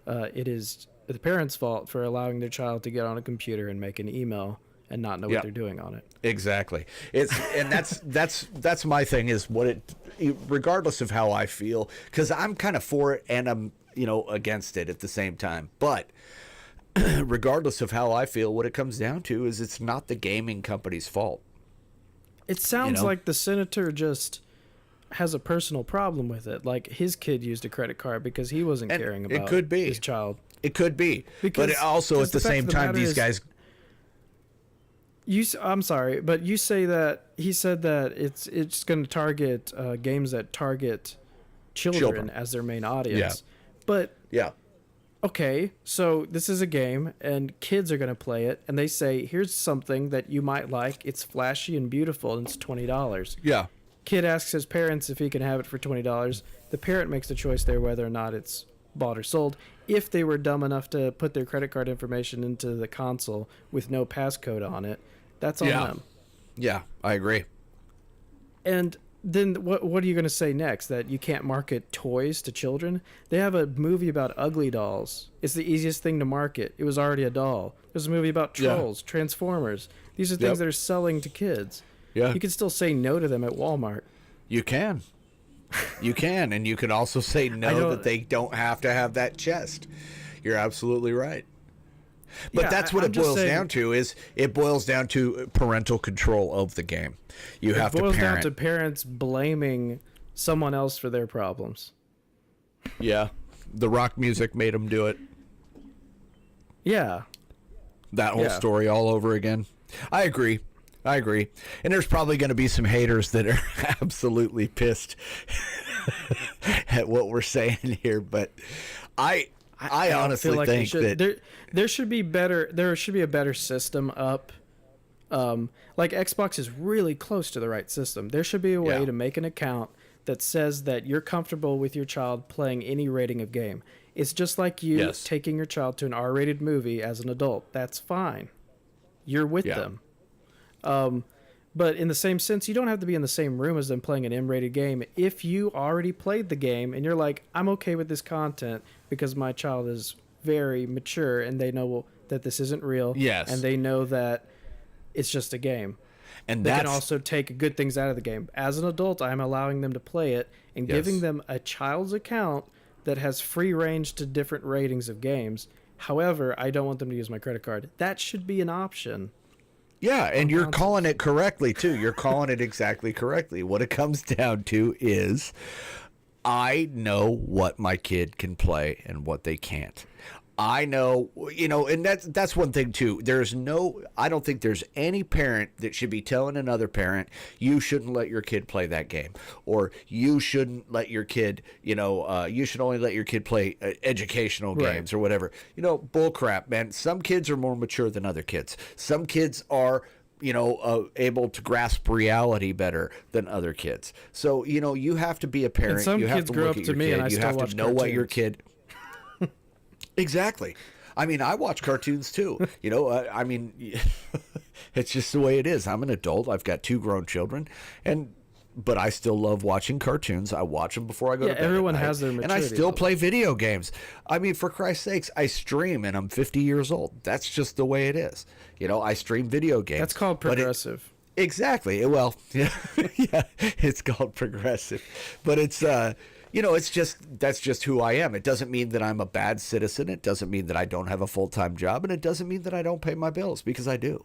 It is the parents' fault for allowing their child to get on a computer and make an email and not know what they're doing on it. Exactly. That's my thing is regardless of how I feel, because I'm kind of for it and I'm, you know, against it at the same time. But regardless of how I feel, what it comes down to is it's not the gaming company's fault. It sounds like the senator just has a personal problem with it. Like his kid used a credit card because he wasn't caring about his child. It could be. But also at the same time, these guys... I'm sorry, but you say that he said that it's going to target games that target children as their main audience. Yeah. But okay, so this is a game and kids are going to play it and they say, here's something that you might like. It's flashy and beautiful and it's $20. Yeah. Kid asks his parents if he can have it for $20. The parent makes the choice there whether or not it's bought or sold. If they were dumb enough to put their credit card information into the console with no passcode on it, that's on them. Yeah, I agree. And then what are you going to say next? That you can't market toys to children? They have a movie about ugly dolls. It's the easiest thing to market. It was already a doll. There's a movie about trolls, Transformers. These are things that are selling to kids. Yeah. You can still say no to them at Walmart. You can. You can. And you can also say no that they don't have to have that chest. You're absolutely right. But that's what it boils down to is it boils down to parental control of the game. You have to parent. It boils down to parents blaming someone else for their problems. Yeah. The rock music made them do it. Yeah. That whole story all over again. I agree. And there's probably going to be some haters that are absolutely pissed at what we're saying here, but I honestly think that there should be a better system up. Like Xbox is really close to the right system. There should be a way to make an account that says that you're comfortable with your child playing any rating of game. It's just like you taking your child to an R-rated movie as an adult. That's fine. You're with them. But in the same sense, you don't have to be in the same room as them playing an M-rated game. If you already played the game and you're like, I'm okay with this content because my child is very mature and they know that this isn't real. Yes. And they know that it's just a game. And they can also take good things out of the game. As an adult, I'm allowing them to play it and giving them a child's account that has free range to different ratings of games. However, I don't want them to use my credit card. That should be an option. Yeah, and you're calling it correctly, too. You're calling it exactly correctly. What it comes down to is I know what my kid can play and what they can't. I know, and that's one thing, too. I don't think there's any parent that should be telling another parent, you shouldn't let your kid play that game. Or you shouldn't let your kid, you should only let your kid play educational games or whatever. Bull crap, man. Some kids are more mature than other kids. Some kids are able to grasp reality better than other kids. So, you have to be a parent. And some you have kids to grow look up at to your me, and kid. I You still have watch to know what your cartoons. kid. Exactly. I mean, I watch cartoons too. I mean, it's just the way it is. I'm an adult. I've got 2 grown children, but I still love watching cartoons. I watch them before I go to bed. Everyone at night, has their and I maturity still level. play video games. I mean, for Christ's sakes, I stream, and I'm 50 years old. That's just the way it is. I stream video games. That's called progressive. Exactly. Well, yeah, yeah, it's called progressive, but it's that's just who I am. It doesn't mean that I'm a bad citizen. It doesn't mean that I don't have a full-time job, and it doesn't mean that I don't pay my bills, because I do.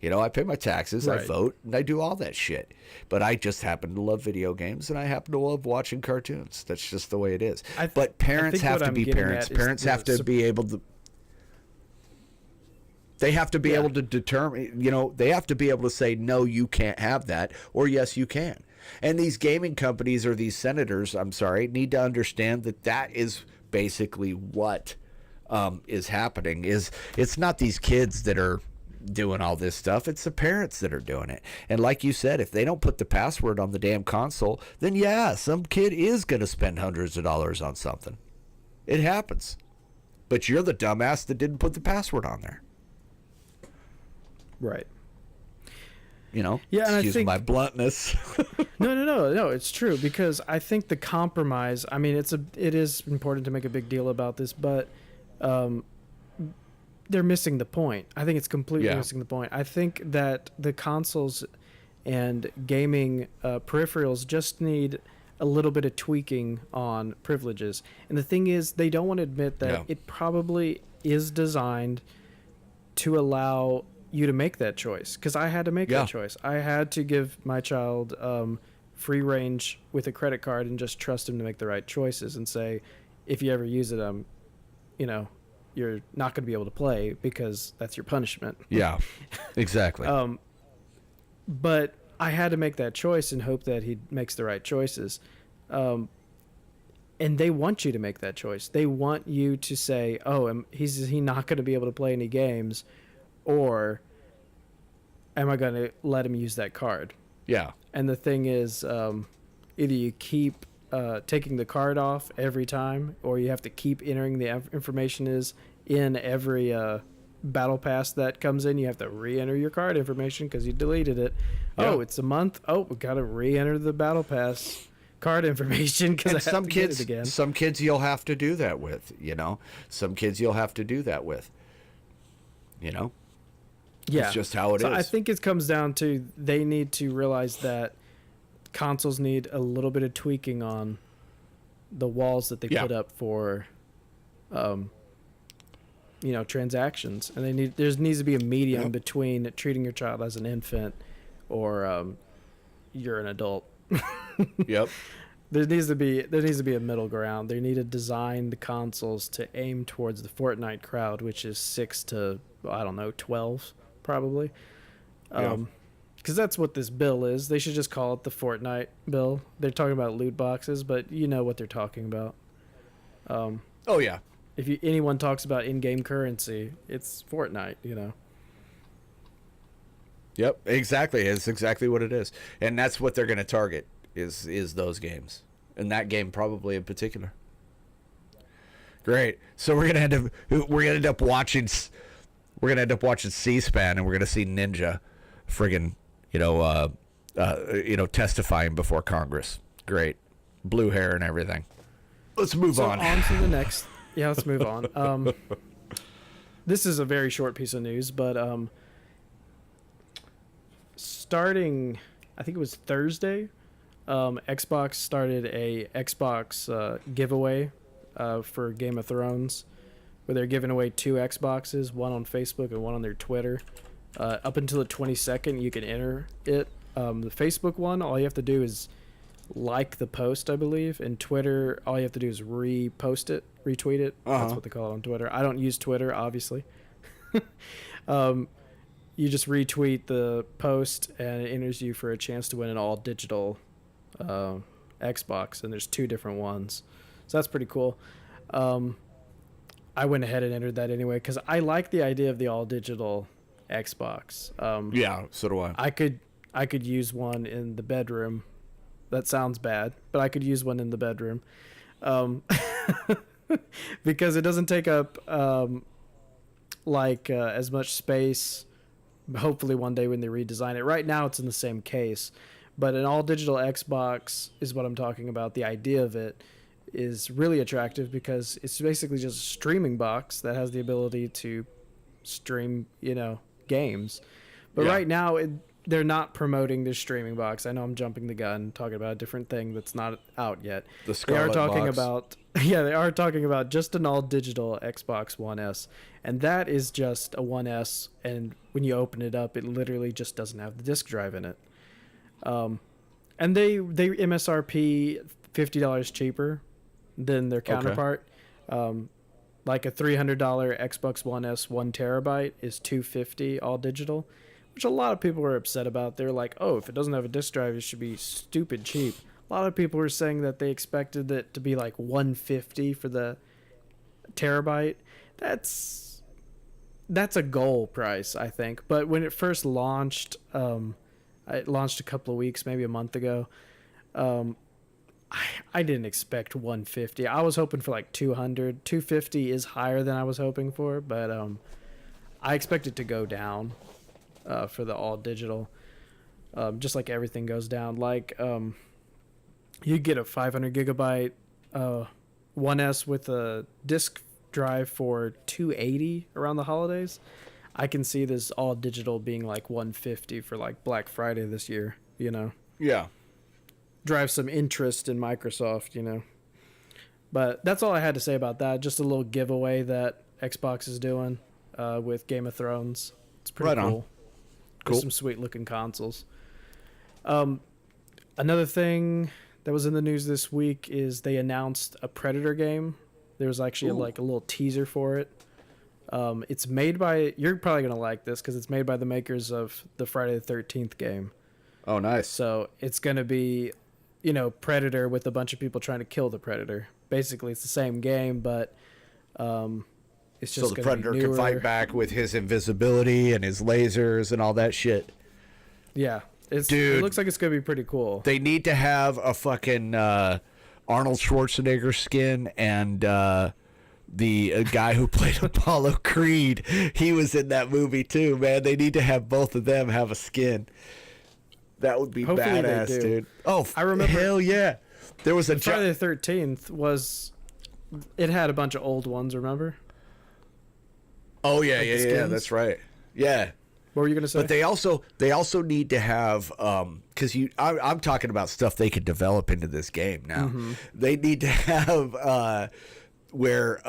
I pay my taxes, Right. I vote, and I do all that shit. But I just happen to love video games, and I happen to love watching cartoons. That's just the way it is. But parents have to be parents. Parents have to be able to. They have to be able to determine, they have to be able to say, no, you can't have that, or yes, you can. And these gaming companies, or these senators, need to understand that is basically what is happening. It's not these kids that are doing all this stuff. It's the parents that are doing it. And like you said, if they don't put the password on the damn console, then some kid is going to spend hundreds of dollars on something. It happens. But you're the dumbass that didn't put the password on there. Right. Yeah, and excuse I think my bluntness. No, it's true, because I think the compromise, I mean, it is important to make a big deal about this, but they're missing the point. I think it's completely missing the point. I think that the consoles and gaming peripherals just need a little bit of tweaking on privileges. And the thing is, they don't want to admit that it probably is designed to allow you to make that choice, because I had to make that choice. I had to give my child free range with a credit card and just trust him to make the right choices, and say, if you ever use it, you're not going to be able to play, because that's your punishment. Yeah, exactly. But I had to make that choice and hope that he makes the right choices. And they want you to make that choice. They want you to say, is he not going to be able to play any games? Or am I going to let him use that card? Yeah. And the thing is, either you keep taking the card off every time, or you have to keep entering the information in every battle pass that comes in. You have to re-enter your card information because you deleted it. Yeah. Oh, it's a month. Oh, we got to re-enter the battle pass card information because I have to get it again. Some kids you'll have to do that with. Some kids you'll have to do that with. Yeah. It's just how it is. I think it comes down to they need to realize that consoles need a little bit of tweaking on the walls that they put up for, transactions. And there needs to be a medium between treating your child as an infant or you're an adult. Yep. There needs to be a middle ground. They need to design the consoles to aim towards the Fortnite crowd, which is 6 to 12 probably. Because that's what this bill is. They should just call it the Fortnite bill. They're talking about loot boxes, but you know what they're talking about. Oh yeah. If anyone talks about in-game currency, it's Fortnite. Yep, exactly. It's exactly what it is, and that's what they're going to target is those games, and that game probably in particular. Great. So we're gonna end up watching C-SPAN, and we're gonna see Ninja, friggin', testifying before Congress. Great, blue hair and everything. Let's move on. On to the next. Yeah, let's move on. This is a very short piece of news, but starting, I think it was Thursday, Xbox started a Xbox giveaway for Game of Thrones, where they're giving away 2 Xboxes, one on Facebook and one on their Twitter. Up until the 22nd, you can enter it. The Facebook one, all you have to do is like the post, I believe. And Twitter, all you have to do is retweet it. That's what they call it on Twitter. I don't use Twitter, obviously. You just retweet the post, and it enters you for a chance to win an all-digital Xbox. And there's 2 different ones. So that's pretty cool. I went ahead and entered that anyway because I like the idea of the all-digital Xbox. Yeah, so do I. I could use one in the bedroom. That sounds bad, but I could use one in the bedroom, because it doesn't take up as much space. Hopefully one day when they redesign it. Right now it's in the same case, but an all digital Xbox is what I'm talking about. The idea of it is really attractive because it's basically just a streaming box that has the ability to stream, games. But right now they're not promoting this streaming box. I know I'm jumping the gun talking about a different thing that's not out yet. The Scarlet Box. They are talking about just an all digital Xbox One S, and that is just a One S, and when you open it up, it literally just doesn't have the disc drive in it. And they MSRP $50 cheaper than their counterpart. Like a $300 Xbox One S 1 terabyte is $250 all digital, which a lot of people were upset about. They're like, oh, if it doesn't have a disc drive, it should be stupid cheap. A lot of people were saying that they expected it to be like $150 for the terabyte. That's a goal price, I think. But when it first launched, it launched a couple of weeks, maybe a month ago. I didn't expect $150. I was hoping for like $200. $250 is higher than I was hoping for, but I expect it to go down for the all digital. Just like everything goes down. Like you get a 500 gigabyte 1S with a disc drive for $280 around the holidays. I can see this all digital being like $150 for like Black Friday this year, Yeah. Drive some interest in Microsoft, But that's all I had to say about that. Just a little giveaway that Xbox is doing with Game of Thrones. It's pretty cool. Cool. Some sweet looking consoles. Another thing that was in the news this week is they announced a Predator game. There was actually a little teaser for it. It's made by, you're probably going to like this because it's made by the makers of the Friday the 13th game. Oh, nice. So it's going to be, Predator with a bunch of people trying to kill the Predator. Basically, it's the same game, but it's just so the Predator can fight back with his invisibility and his lasers and all that shit. Yeah. It looks like it's going to be pretty cool. They need to have a fucking Arnold Schwarzenegger skin and the guy who played Apollo Creed. He was in that movie too, man. They need to have both of them have a skin. That would be Hopefully badass, dude. Oh, I remember. Hell yeah. There was a Friday the 13th it had a bunch of old ones, remember? Oh yeah, like yeah, that's right. Yeah. What were you gonna say? But they also need to have because I'm talking about stuff they could develop into this game now. Mm-hmm. They need to have where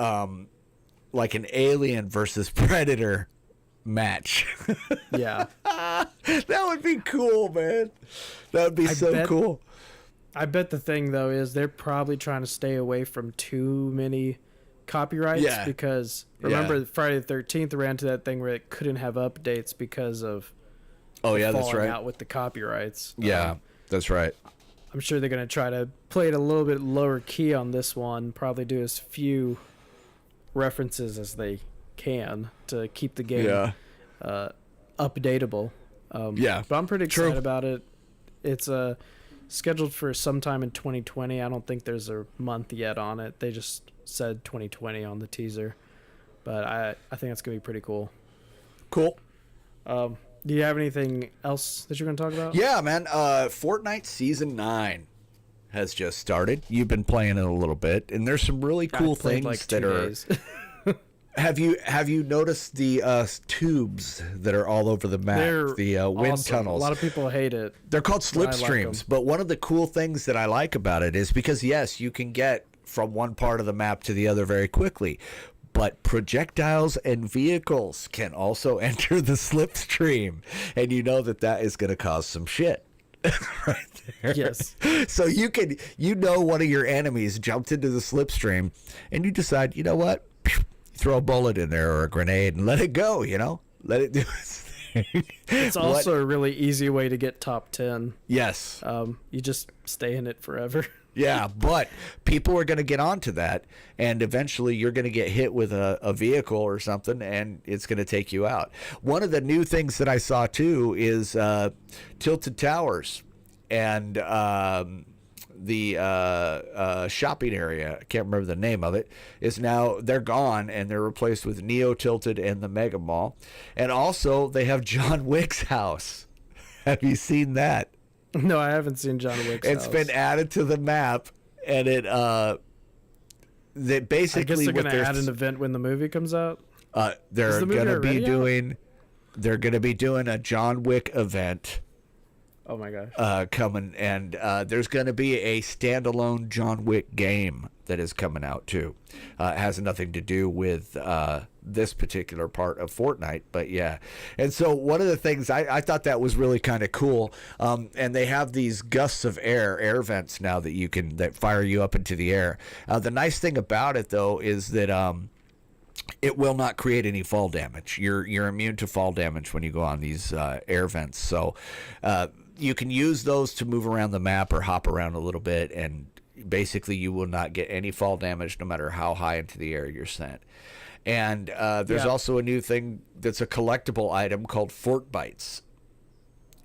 like an Alien versus Predator match. Yeah. That would be cool, man. That would be cool. I bet the thing though is they're probably trying to stay away from too many copyrights because remember Friday the 13th ran to that thing where it couldn't have updates because of that's right, out with the copyrights. That's right. I'm sure they're going to try to play it a little bit lower key on this one, probably do as few references as they can to keep the game updatable. But I'm pretty excited about it. It's scheduled for sometime in 2020. I don't think there's a month yet on it. They just said 2020 on the teaser, but I think that's gonna be pretty cool. Do you have anything else that you're gonna talk about? Yeah, man. Fortnite Season 9 has just started. You've been playing it a little bit, and there's some really cool things like that are Have you noticed the tubes that are all over the map? They're the wind awesome. tunnels. A lot of people hate it. They're called slipstreams, but one of the cool things that I like about it is because yes, you can get from one part of the map to the other very quickly, but projectiles and vehicles can also enter the slipstream, and you know that is going to cause some shit. Right there. Yes. So one of your enemies jumped into the slipstream, and you decide, you know what? Throw a bullet in there or a grenade and let it go, let it do its thing. It's also a really easy way to get top 10. Yes. You just stay in it forever. Yeah, but people are going to get onto that, and eventually you're going to get hit with a vehicle or something, and it's going to take you out. One of the new things that I saw, too, is Tilted Towers and the shopping area. I can't remember the name of it. Is now, they're gone, and they're replaced with Neo Tilted and the Mega Mall. And also, they have John Wick's house. Have you seen that? No, I haven't seen John Wick's It's house. been added to the map, and it they basically. I guess they're going to add an event when the movie comes out. They're going to be doing. They're going to be doing a John Wick event. Oh my gosh! Coming, and there's going to be a standalone John Wick game that is coming out too. It has nothing to do with this particular part of Fortnite, but yeah. And so one of the things I thought that was really kind of cool, and they have these gusts of air vents now that fire you up into the air. The nice thing about it though is that it will not create any fall damage. You're immune to fall damage when you go on these air vents. So you can use those to move around the map or hop around a little bit, and basically you will not get any fall damage no matter how high into the air you're sent. And there's also a new thing that's a collectible item called Fort Bites.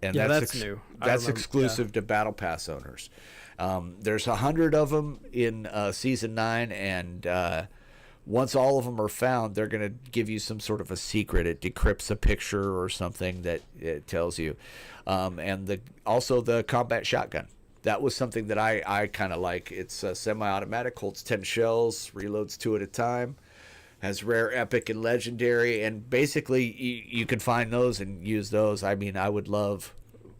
And that's new. That's exclusive to Battle Pass owners. There's 100 of them in Season 9, and once all of them are found, they're going to give you some sort of a secret. It decrypts a picture or something that it tells you. And also the combat shotgun. That was something that I kind of like. It's semi-automatic, holds 10 shells, reloads 2 at a time, has rare, epic, and legendary. And basically, you can find those and use those. I mean, I would love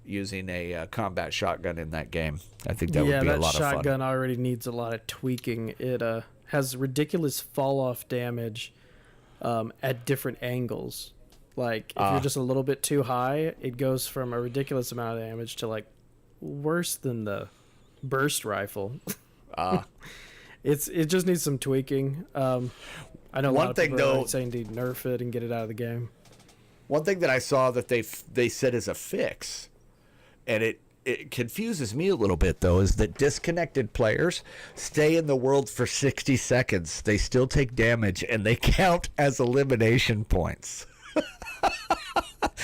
using a combat shotgun in that game. I think that would be a lot of fun. Yeah, that shotgun already needs a lot of tweaking. It has ridiculous fall-off damage at different angles. Like, if you're just a little bit too high, it goes from a ridiculous amount of damage to, like, worse than the burst rifle. It just needs some tweaking. I know a lot of people are saying to nerf it and get it out of the game. One thing that I saw that they said is a fix, and it confuses me a little bit, though, is that disconnected players stay in the world for 60 seconds. They still take damage, and they count as elimination points.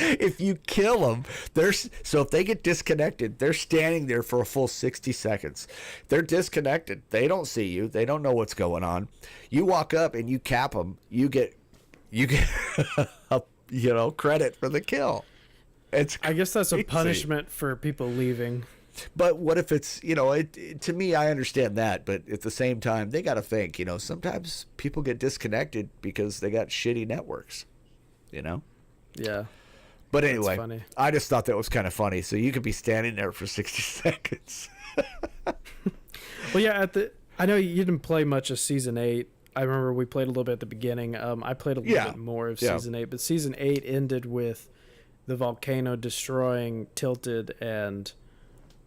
If you kill them, so if they get disconnected, they're standing there for a full 60 seconds. They're disconnected. They don't see you. They don't know what's going on. You walk up and you cap them. You get credit for the kill. I guess that's a punishment for people leaving. But what if it's, to me, I understand that. But at the same time, they got to think, sometimes people get disconnected because they got shitty networks, Yeah. But anyway, I just thought that was kind of funny. So you could be standing there for 60 seconds. Well, yeah, I know you didn't play much of Season 8. I remember we played a little bit at the beginning. I played a little bit more of Season 8. But Season 8 ended with the volcano destroying Tilted and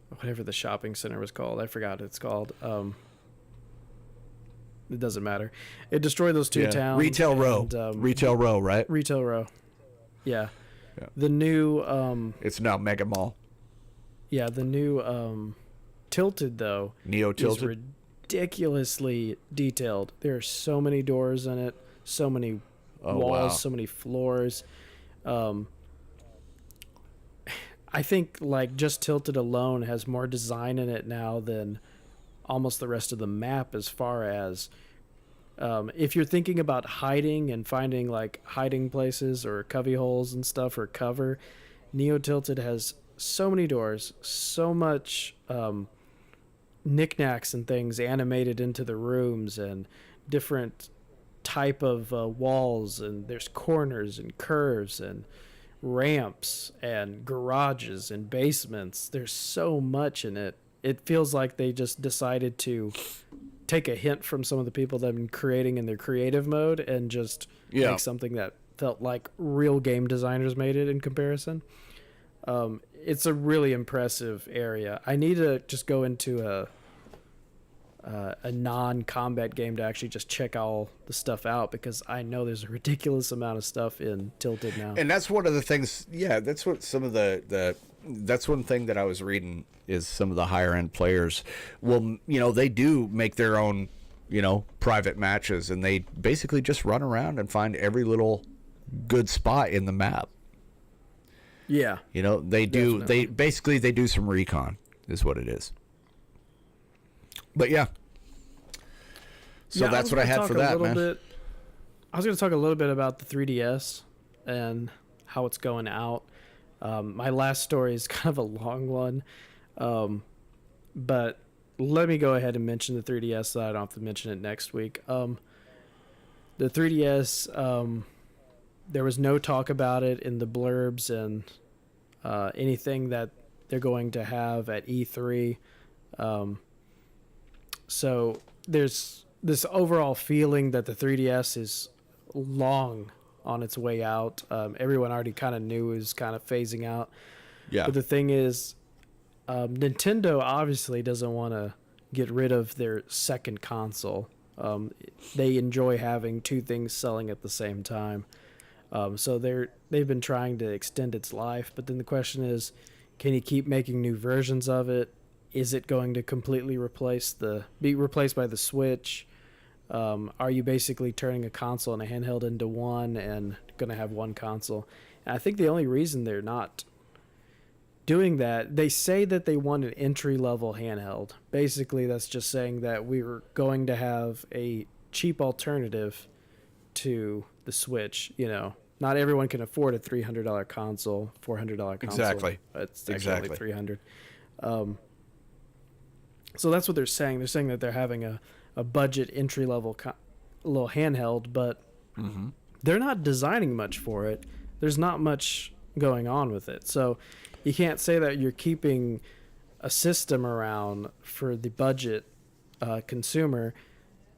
whatever the shopping center was called. I forgot what it's called. It doesn't matter. It destroyed those two towns. Retail Row. Retail Row, right? Retail Row. Yeah. The new it's now Mega Mall. Yeah, the new Tilted though Neo Tilted is ridiculously detailed. There are so many doors in it, so many walls, so many floors. I think like just Tilted alone has more design in it now than almost the rest of the map, as far as if you're thinking about hiding and finding like hiding places or cubby holes and stuff or cover, Neo Tilted has so many doors, so much knickknacks and things animated into the rooms, and different type of walls, and there's corners and curves and ramps and garages and basements. There's so much in it. It feels like they just decided to take a hint from some of the people that have been creating in their creative mode and just make something that felt like real game designers made it in comparison. It's a really impressive area. I need to just go into a non-combat game to actually just check all the stuff out, because I know there's a ridiculous amount of stuff in Tilted now. And that's one of the things. Yeah, that's what some of that's one thing that I was reading is some of the higher end players. Well, they do make their own, private matches, and they basically just run around and find every little good spot in the map. Yeah, they do. Definitely. They do some recon, is what it is. But yeah. So that's what I had for that, man. I was going to talk a little bit about the 3DS and how it's going out. My last story is kind of a long one. But let me go ahead and mention the 3DS so I don't have to mention it next week. The 3DS, there was no talk about it in the blurbs and anything that they're going to have at E3. So there's this overall feeling that the 3DS is long on its way out. Everyone already kind of knew it was kind of phasing out. Yeah. But the thing is, Nintendo obviously doesn't want to get rid of their second console. They enjoy having two things selling at the same time. So they've been trying to extend its life. But then the question is, can you keep making new versions of it? Is it going to completely be replaced by the Switch? Are you basically turning a console and a handheld into one and going to have one console? And I think the only reason they're not doing that, they say that they want an entry-level handheld. Basically, that's just saying that we were going to have a cheap alternative to the Switch. Not everyone can afford a $300 console, $400 console. Exactly. It's actually $300. So that's what they're saying. They're saying that they're having a budget entry-level little handheld, but they're not designing much for it. There's not much going on with it. So you can't say that you're keeping a system around for the budget consumer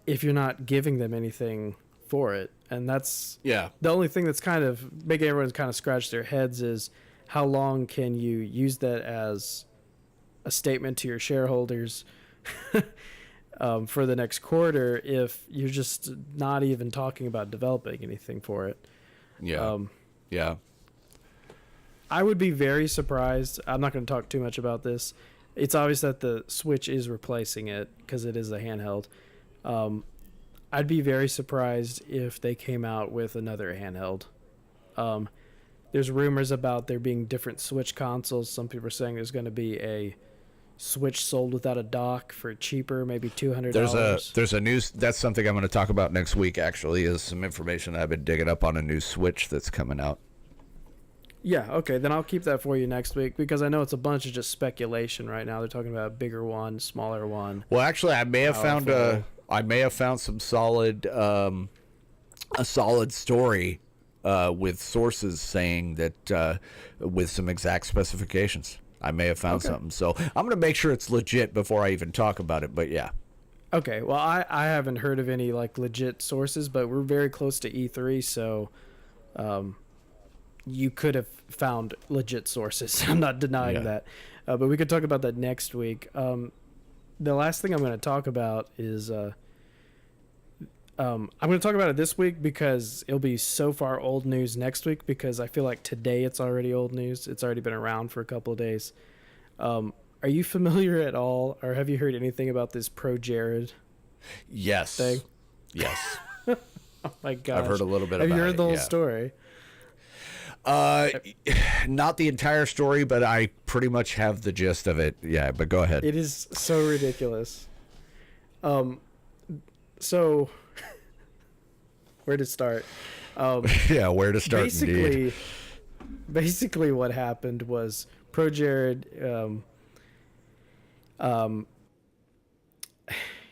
if you're not giving them anything for it. And that's the only thing that's kind of making everyone kind of scratch their heads is how long can you use that as a statement to your shareholders for the next quarter if you're just not even talking about developing anything for it. Yeah. I would be very surprised. I'm not going to talk too much about this. It's obvious that the Switch is replacing it because it is a handheld. I'd be very surprised if they came out with another handheld. There's rumors about there being different Switch consoles. Some people are saying there's going to be a Switch sold without a dock for cheaper, maybe $200. There's a news. That's something I'm going to talk about next week. Actually, is some information that I've been digging up on a new Switch that's coming out. Yeah. Okay. Then I'll keep that for you next week because I know it's a bunch of just speculation right now. They're talking about a bigger one, smaller one. Well, actually, I may have found some solid, a solid story with sources saying that with some exact specifications. I may have found something. So I'm going to make sure it's legit before I even talk about it. But yeah. Okay. Well, I haven't heard of any legit sources, but we're very close to E3. So you could have found legit sources. I'm not denying that. But we could talk about that next week. The last thing I'm going to talk about is I'm going to talk about it this week because it'll be so far old news next week because I feel like today it's already old news. It's already been around for a couple of days. Are you familiar at all or have you heard anything about this Projarred Yes. thing? Yes. Oh my gosh. I've heard a little bit about it. Have you heard the whole story? Not the entire story, but I pretty much have the gist of it. Yeah, but go ahead. It is so ridiculous. So where to start? Yeah, where to start indeed. Basically what happened was Projarred,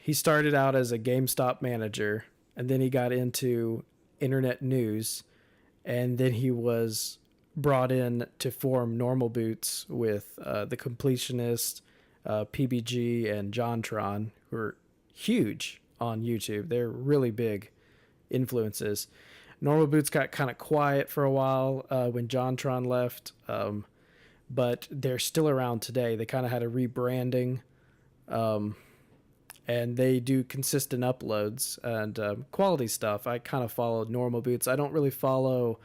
he started out as a GameStop manager, and then he got into internet news, and then he was brought in to form Normal Boots with the Completionist, PBG, and JonTron, who are huge on YouTube. They're really big influences. Normal Boots got kind of quiet for a while when JonTron left, but they're still around today. They kind of had a rebranding. and they do consistent uploads and quality stuff. I kind of followed Normal Boots. I don't really follow.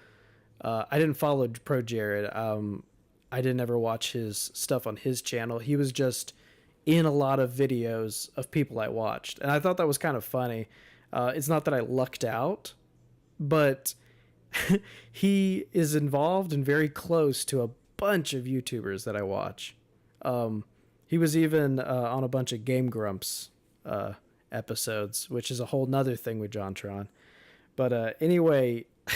I didn't follow Projarred. I didn't ever watch his stuff on his channel. He was just in a lot of videos of people I watched, and I thought that was kind of funny. It's not that I lucked out, but he is involved and very close to a bunch of YouTubers that I watch. He was even on a bunch of Game Grumps episodes, which is a whole nother thing with JonTron. But anyway, I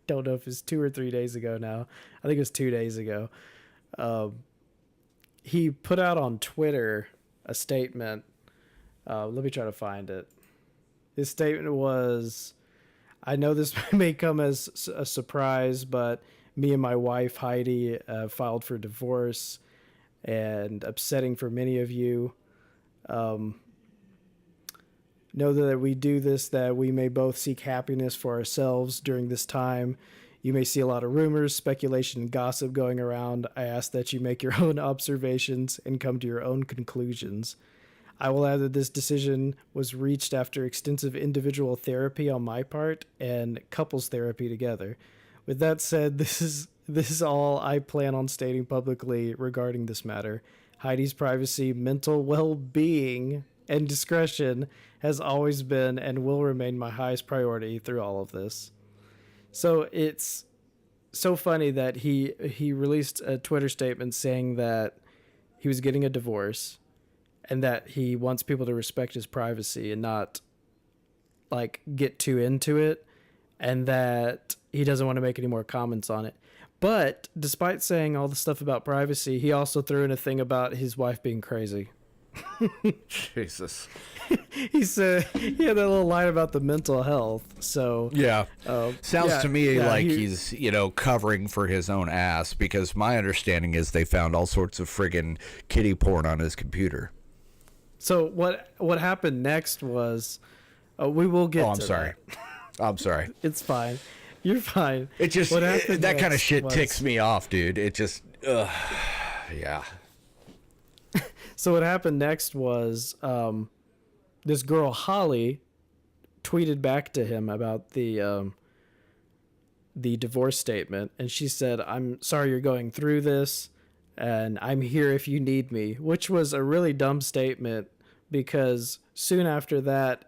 don't know if it's 2 or 3 days ago now. I think it was 2 days ago. He put out on Twitter a statement. Let me try to find it. His statement was, I know this may come as a surprise, but me and my wife, Heidi, filed for divorce, and upsetting for many of you. Know that we do this, that we may both seek happiness for ourselves during this time. You may see a lot of rumors, speculation, and gossip going around. I ask that you make your own observations and come to your own conclusions. I will add that this decision was reached after extensive individual therapy on my part and couples therapy together. With that said, this is all I plan on stating publicly regarding this matter. Heidi's privacy, mental well-being, and discretion has always been and will remain my highest priority through all of this. So it's so funny that he released a Twitter statement saying that he was getting a divorce and that he wants people to respect his privacy and not like get too into it, and that he doesn't want to make any more comments on it. But despite saying all the stuff about privacy, he also threw in a thing about his wife being crazy. Jesus. He said he had that little line about the mental health. So yeah, sounds to me like he's covering for his own ass, because my understanding is they found all sorts of friggin' kiddie porn on his computer. So what happened next was we will get. I'm sorry. I'm sorry. It's fine. You're fine. It just that kind of shit ticks me off, dude. It just yeah. So what happened next was this girl Holly tweeted back to him about the divorce statement, and she said, "I'm sorry you're going through this, and I'm here if you need me," which was a really dumb statement, because soon after that,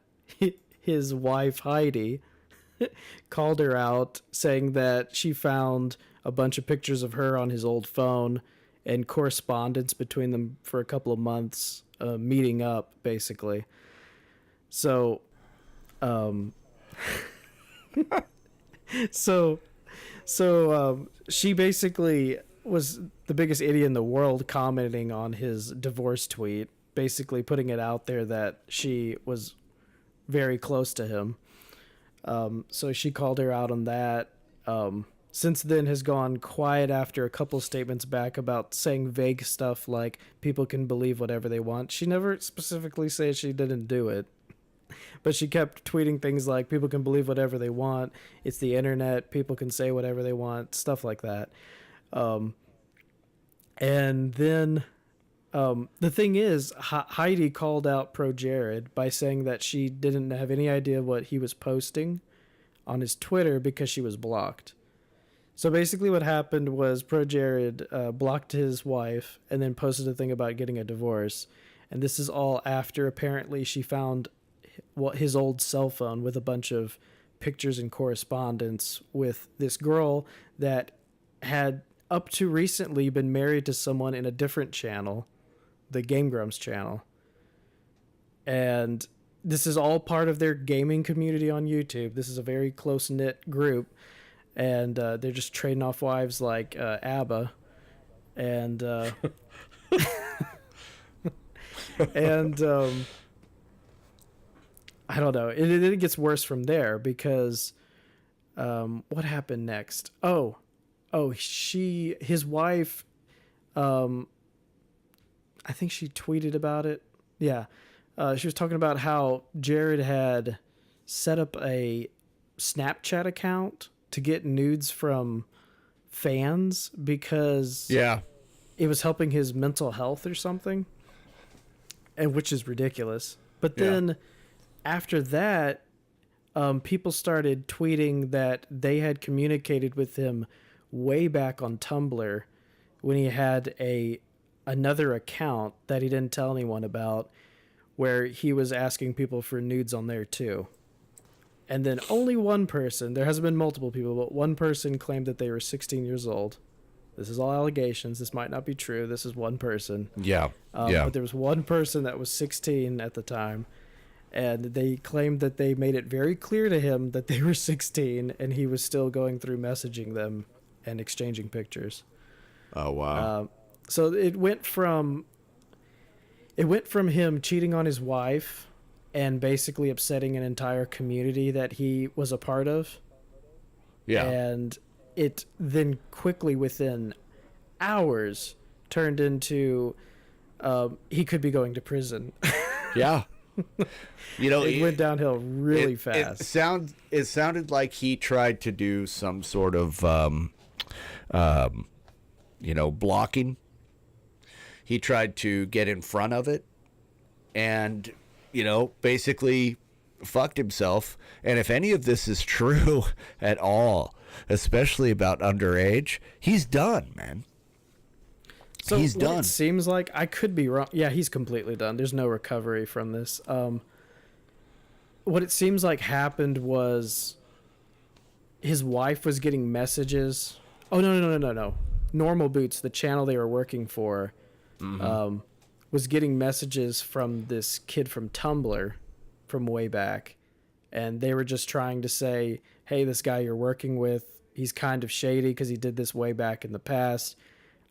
his wife Heidi called her out, saying that she found a bunch of pictures of her on his old phone and correspondence between them for a couple of months, meeting up, basically. So, she basically was the biggest idiot in the world, commenting on his divorce tweet, basically putting it out there that she was very close to him. So she called her out on that. Since then has gone quiet after a couple statements back about saying vague stuff like people can believe whatever they want. She never specifically said she didn't do it, but she kept tweeting things like people can believe whatever they want. It's the internet. People can say whatever they want, stuff like that. And then the thing is, Heidi called out Projarred by saying that she didn't have any idea what he was posting on his Twitter because she was blocked. So basically what happened was Projarred blocked his wife and then posted a thing about getting a divorce. And this is all after apparently she found his old cell phone with a bunch of pictures and correspondence with this girl that had up to recently been married to someone in a different channel, the Game Grumps channel. And this is all part of their gaming community on YouTube. This is a very close-knit group. And they're just trading off wives like ABBA. And and I don't know. It gets worse from there, because what happened next? His wife, I think she tweeted about it. Yeah. She was talking about how Jared had set up a Snapchat account to get nudes from fans because it was helping his mental health or something, and which is ridiculous. But then after that, people started tweeting that they had communicated with him way back on Tumblr when he had another account that he didn't tell anyone about, where he was asking people for nudes on there too. And then only one person, there hasn't been multiple people, but one person claimed that they were 16 years old. This is all allegations. This might not be true. This is one person. Yeah. But there was one person that was 16 at the time, and they claimed that they made it very clear to him that they were 16, and he was still going through messaging them and exchanging pictures. Oh, wow. So it went from him cheating on his wife and basically upsetting an entire community that he was a part of. Yeah. And it then quickly, within hours, turned into he could be going to prison. Yeah. You know, it went downhill really fast. It sounded like he tried to do some sort of blocking. He tried to get in front of it and, basically fucked himself. And if any of this is true at all, especially about underage, he's done, man. So he's what done. It seems like, I could be wrong. Yeah, he's completely done. There's no recovery from this. What it seems like happened was his wife was getting messages. Oh, no. Normal Boots, the channel they were working for, was getting messages from this kid from Tumblr from way back. And they were just trying to say, hey, this guy you're working with, he's kind of shady because he did this way back in the past.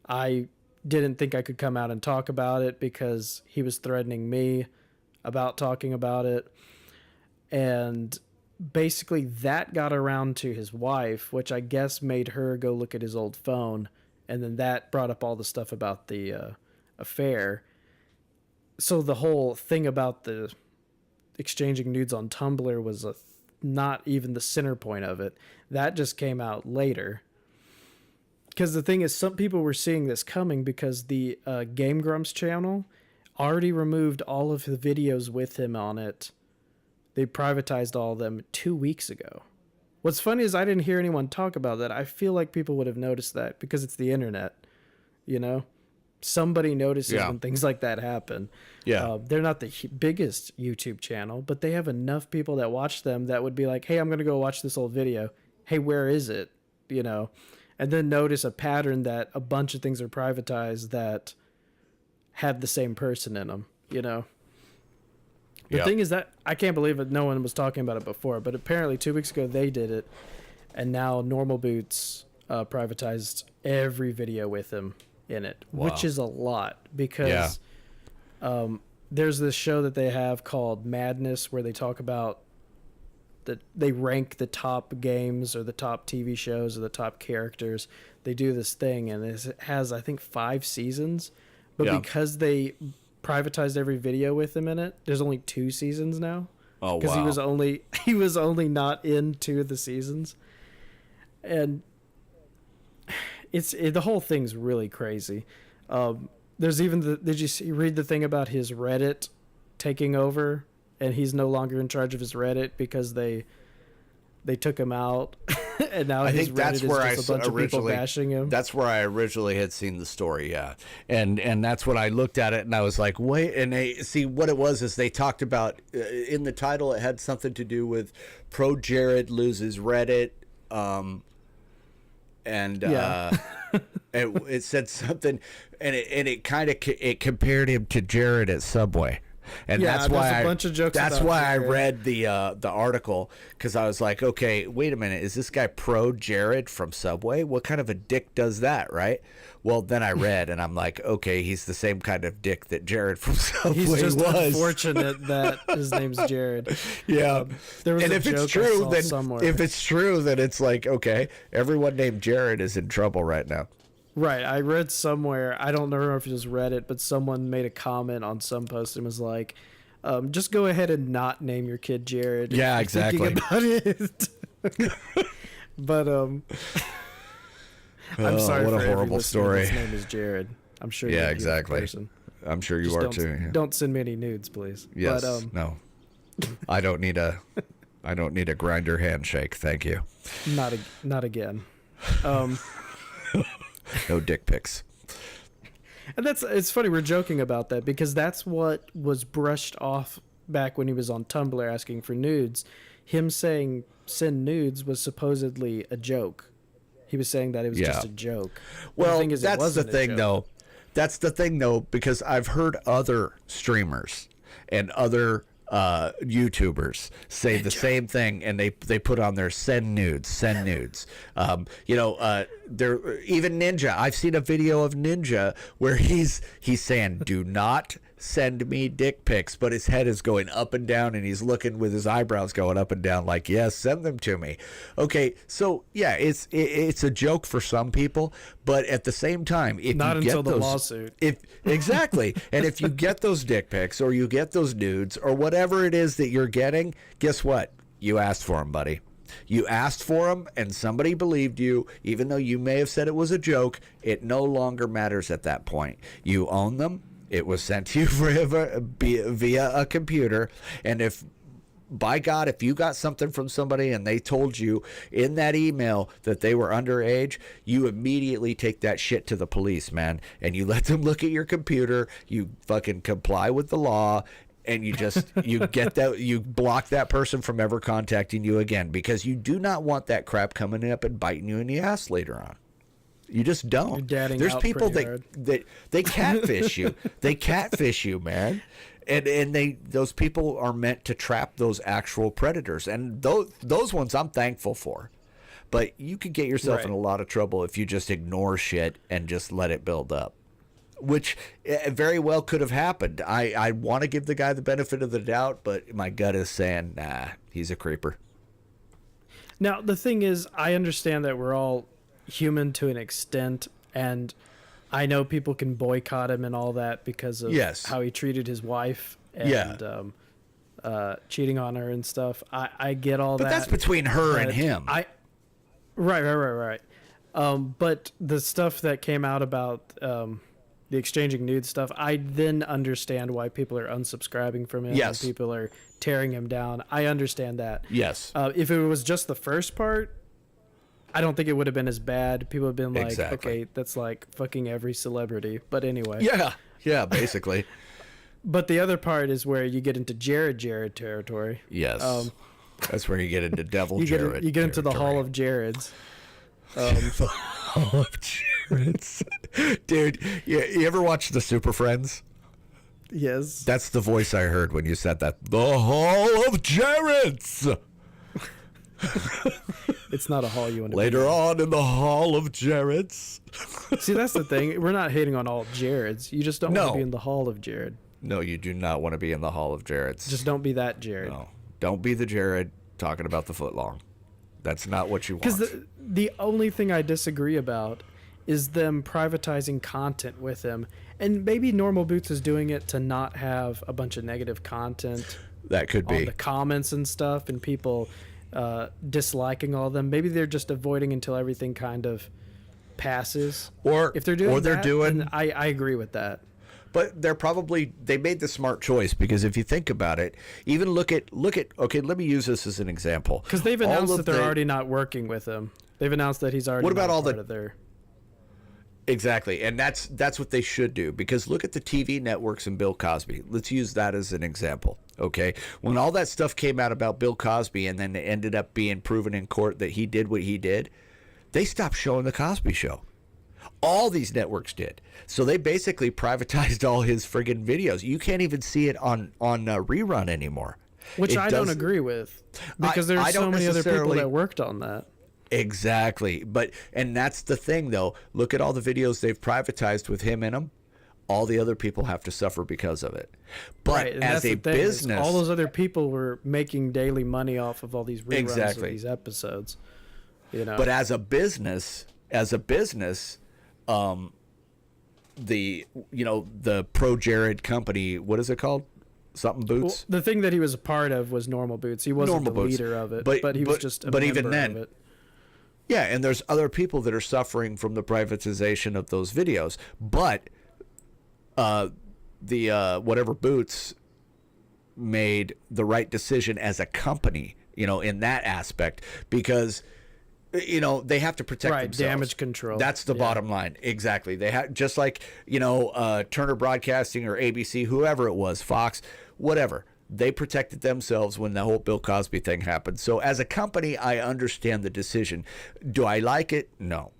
I didn't think I could come out and talk about it because he was threatening me about talking about it. And basically that got around to his wife, which I guess made her go look at his old phone. And then that brought up all the stuff about the affair. So the whole thing about the exchanging nudes on Tumblr was not even the center point of it. That just came out later. Because the thing is, some people were seeing this coming because the Game Grumps channel already removed all of the videos with him on it. They privatized all of them 2 weeks ago. What's funny is I didn't hear anyone talk about that. I feel like people would have noticed that because it's the internet, Somebody notices when things like that happen. Yeah. They're not the biggest YouTube channel, but they have enough people that watch them that would be like, hey, I'm going to go watch this old video. Hey, where is it? And then notice a pattern that a bunch of things are privatized that have the same person in them, The thing is that I can't believe it. No one was talking about it before, but apparently 2 weeks ago they did it. And now Normal Boots privatized every video with him in it, which is a lot because there's this show that they have called Madness where they talk about that they rank the top games or the top TV shows or the top characters. They do this thing and it has, I think, 5 seasons, but because they privatized every video with him in it, there's only 2 seasons now. Oh, wow. Because he was only not in 2 of the seasons. And the whole thing's really crazy. There's even did you read the thing about his Reddit taking over and he's no longer in charge of his Reddit because they took him out and now his Reddit is just a bunch of people bashing him. That's where I originally had seen the story, and that's when I looked at it and I was like, wait, and see what it was is they talked about in the title it had something to do with Projarred loses Reddit, it said something, and it kind of it compared him to Jared at Subway. And that's why I read the article, because I was like, okay, wait a minute, is this guy pro Jared from Subway? What kind of a dick does that, right? Well, then I read and I'm like, okay, he's the same kind of dick that Jared from Subway was. He's just unfortunate that his name's Jared. Yeah. There was and if it's true, then it's like, okay, everyone named Jared is in trouble right now. Right. I read somewhere, I don't know if it was Reddit, but someone made a comment on some post and was like, just go ahead and not name your kid Jared. Yeah, exactly. About it. But I'm sorry what for a horrible story. His name is Jared. I'm sure. Yeah, exactly. I'm sure you Just are don't, too. Yeah. Don't send me any nudes, please. Yes. But, no. I don't need a grinder handshake. Thank you. Not again. No dick pics. And it's funny we're joking about that because that's what was brushed off back when he was on Tumblr asking for nudes. Him saying send nudes was supposedly a joke. He was saying that it was just a joke. Well, the that's the thing though. That's the thing though, because I've heard other streamers and other YouTubers say the same thing, and they put on their send nudes. There even Ninja. I've seen a video of Ninja where he's saying, "Do not send me dick pics," but his head is going up and down, and he's looking with his eyebrows going up and down, like, "Yes, send them to me." Okay, so yeah, it's a joke for some people, but at the same time, if not you until get the those, lawsuit, exactly, and if you get those dick pics or you get those nudes or whatever it is that you're getting, guess what? You asked for them, buddy. You asked for them, and somebody believed you, even though you may have said it was a joke. It no longer matters at that point. You own them. It was sent to you via a computer, and if, by God, if you got something from somebody and they told you in that email that they were underage, you immediately take that shit to the police, man, and you let them look at your computer, you fucking comply with the law, and you block that person from ever contacting you again, because you do not want that crap coming up and biting you in the ass later on. You just don't. There's people that they catfish you. They catfish you, man. And those people are meant to trap those actual predators. And those ones I'm thankful for. But you could get yourself in a lot of trouble if you just ignore shit and just let it build up, which very well could have happened. I want to give the guy the benefit of the doubt, but my gut is saying, nah, he's a creeper. Now, the thing is, I understand that we're all human to an extent, and I know people can boycott him and all that because of how he treated his wife and cheating on her and stuff. I get all that. But that's between her and him. Right. But the stuff that came out about the exchanging nude stuff, I then understand why people are unsubscribing from him. Yes. And people are tearing him down. I understand that. Yes. If it was just the first part, I don't think it would have been as bad. People have been like, okay, that's like fucking every celebrity. But anyway. Yeah, basically. But the other part is where you get into Jared territory. Yes. That's where you get into Devil Jared. You get into the Hall of Jareds. The Hall of Jareds. Dude, you ever watch the Super Friends? Yes. That's the voice I heard when you said that. The Hall of Jareds. It's not a hall you want to later on in the Hall of Jareds. See, that's the thing. We're not hating on all Jareds. You just don't want to be in the Hall of Jared. No, you do not want to be in the Hall of Jareds. Just don't be that Jared. No, don't be the Jared talking about the footlong. That's not what you want. Because the only thing I disagree about is them privatizing content with him. And maybe Normal Boots is doing it to not have a bunch of negative content. That could be. On the comments and stuff, and people disliking all of them. Maybe they're just avoiding until everything kind of passes. Or if they're doing then I agree with that. But they made the smart choice, because if you think about it, even look at okay, let me use this as an example. Because they've announced that they're already not working with him. They've announced that he's already what about not all part the of their... Exactly, and that's what they should do, because look at the TV networks and Bill Cosby. Let's use that as an example, okay? When all that stuff came out about Bill Cosby and then it ended up being proven in court that he did what he did, they stopped showing the Cosby Show. All these networks did. So they basically privatized all his friggin' videos. You can't even see it on rerun anymore. Which I don't agree with, because there's so many other people that worked on that. Exactly. And that's the thing, though. Look at all the videos they've privatized with him in them. All the other people have to suffer because of it. But as a business, all those other people were making daily money off of all these reruns of these episodes. You know. But as a business, the Projarred company, what is it called? Something Boots. Well, the thing that he was a part of was Normal Boots. He wasn't the leader of it, but he was just a member even then, of it. Yeah, and there's other people that are suffering from the privatization of those videos. But whatever Boots made the right decision as a company, in that aspect, because they have to protect themselves. Damage control. That's the bottom line. Exactly. They have, just like, Turner Broadcasting or ABC, whoever it was, Fox, whatever. They protected themselves when the whole Bill Cosby thing happened. So as a company, I understand the decision. Do I like it? No.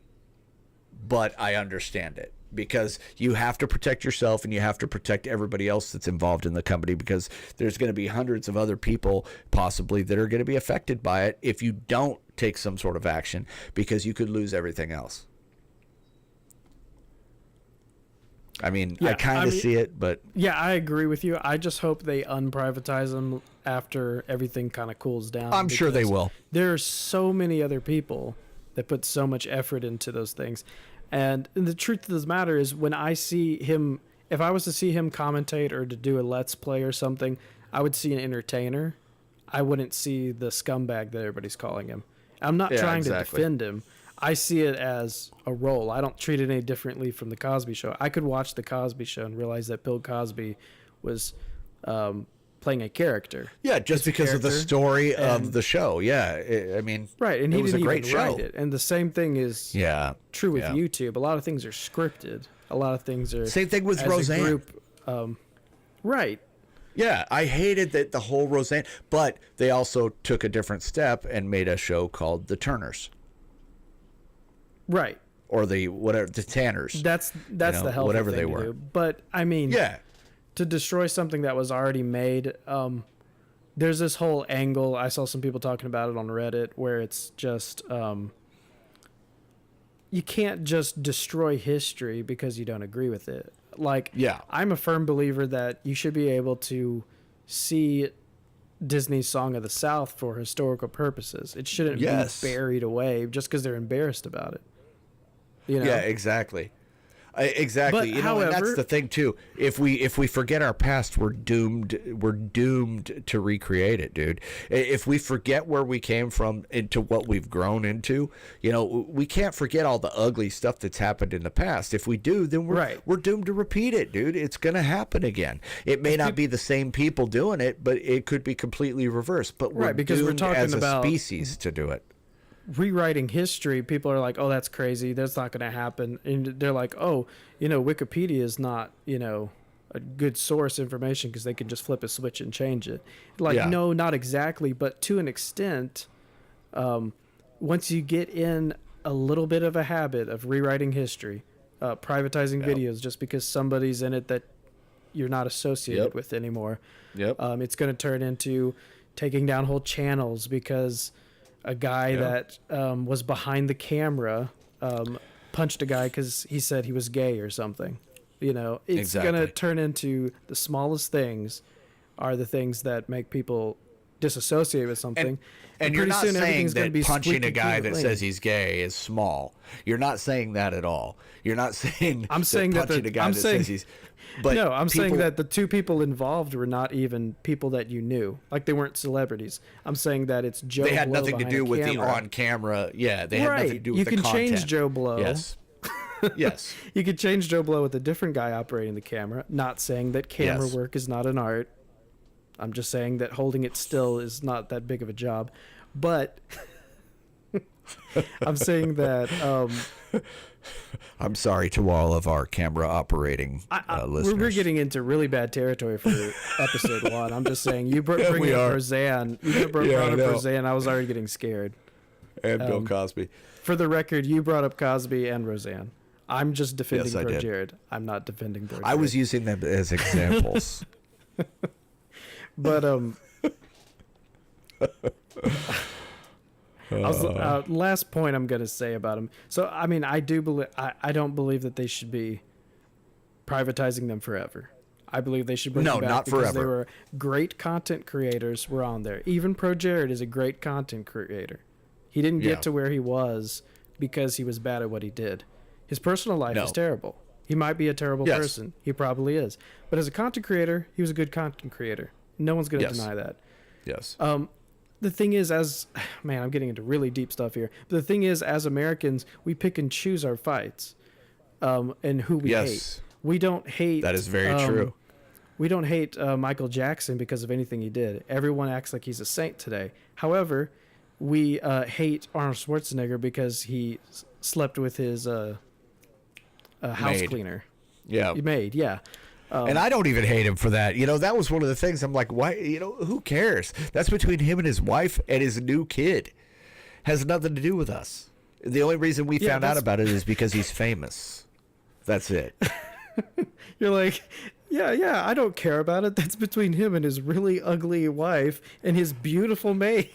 But I understand it, because you have to protect yourself and you have to protect everybody else that's involved in the company, because there's going to be hundreds of other people possibly that are going to be affected by it if you don't take some sort of action, because you could lose everything else. I mean, I kind of see it, but... Yeah, I agree with you. I just hope they unprivatize them after everything kind of cools down. I'm sure they will. There are so many other people that put so much effort into those things. And the truth of the matter is, when I see him... If I was to see him commentate or to do a Let's Play or something, I would see an entertainer. I wouldn't see the scumbag that everybody's calling him. I'm not trying to defend him. I see it as a role. I don't treat it any differently from the Cosby Show. I could watch the Cosby Show and realize that Bill Cosby was playing a character. Yeah, just because of the story of the show. Yeah, I mean, right, and he was didn't a great even show. write it. And the same thing is true with YouTube. A lot of things are scripted. A lot of things are same thing with Roseanne. Group, right. Yeah, I hated that the whole Roseanne, but they also took a different step and made a show called The Turners. Right. Or the Tanners. That's the healthy whatever thing they to were. do. But I mean, to destroy something that was already made, there's this whole angle. I saw some people talking about it on Reddit where it's just you can't just destroy history because you don't agree with it. Like, I'm a firm believer that you should be able to see Disney's Song of the South for historical purposes. It shouldn't be buried away just because they're embarrassed about it. Yeah, exactly. Exactly. But, however, and that's the thing too. If we forget our past, we're doomed to recreate it, dude. If we forget where we came from into what we've grown into, we can't forget all the ugly stuff that's happened in the past. If we do, then we're doomed to repeat it, dude. It's going to happen again. It may not be the same people doing it, but it could be completely reversed. But we're because doomed we're talking as about a species to do it. Rewriting history. People are like, oh, that's crazy, that's not going to happen. And they're like, oh, Wikipedia is not a good source information because they can just flip a switch and change it. No, not exactly, but to an extent. Once you get in a little bit of a habit of rewriting history, privatizing videos just because somebody's in it that you're not associated with anymore, it's going to turn into taking down whole channels because a guy that was behind the camera punched a guy because he said he was gay or something. It's going to turn into the smallest things are the things that make people disassociate with something. And you're not saying that punching a guy that says he's gay is small. You're not saying that at all. You're not saying I'm saying that punching a guy that says he's... But no, I'm saying that the two people involved were not even people that you knew. Like, they weren't celebrities. I'm saying that it's Joe Blow. They had nothing to do with the on-camera. Yeah, they had nothing to do with the content. You can change Joe Blow. Yes. Yes. You could change Joe Blow with a different guy operating the camera. Not saying that camera work is not an art. I'm just saying that holding it still is not that big of a job. But I'm saying that... I'm sorry to all of our camera operating listeners. We're getting into really bad territory for episode 1. I'm just saying, you bring up Roseanne. You brought up Roseanne. I was already getting scared. And Bill Cosby. For the record, you brought up Cosby and Roseanne. I'm just defending Projarred. I'm not defending Projarred. I was using them as examples. But last point I'm going to say about them. So, I mean, I don't believe that they should be privatizing them forever. I believe they should bring them back because forever. They were great content creators were on there. Even Projarred is a great content creator. He didn't get to where he was because he was bad at what he did. His personal life is terrible. He might be a terrible person. He probably is. But as a content creator, he was a good content creator. No one's going to deny that. Yes. The thing is, I'm getting into really deep stuff here. But the thing is, as Americans, we pick and choose our fights, and who we hate. We don't hate. That is very true. we don't hate Michael Jackson because of anything he did. Everyone acts like he's a saint today. However, we hate Arnold Schwarzenegger because he slept with his house cleaner. Yeah. Maid, yeah. And I don't even hate him for that. That was one of the things. I'm like, why? Who cares? That's between him and his wife and his new kid. Has nothing to do with us. The only reason we found out about it is because he's famous. That's it. You're like, yeah, I don't care about it. That's between him and his really ugly wife and his beautiful maid.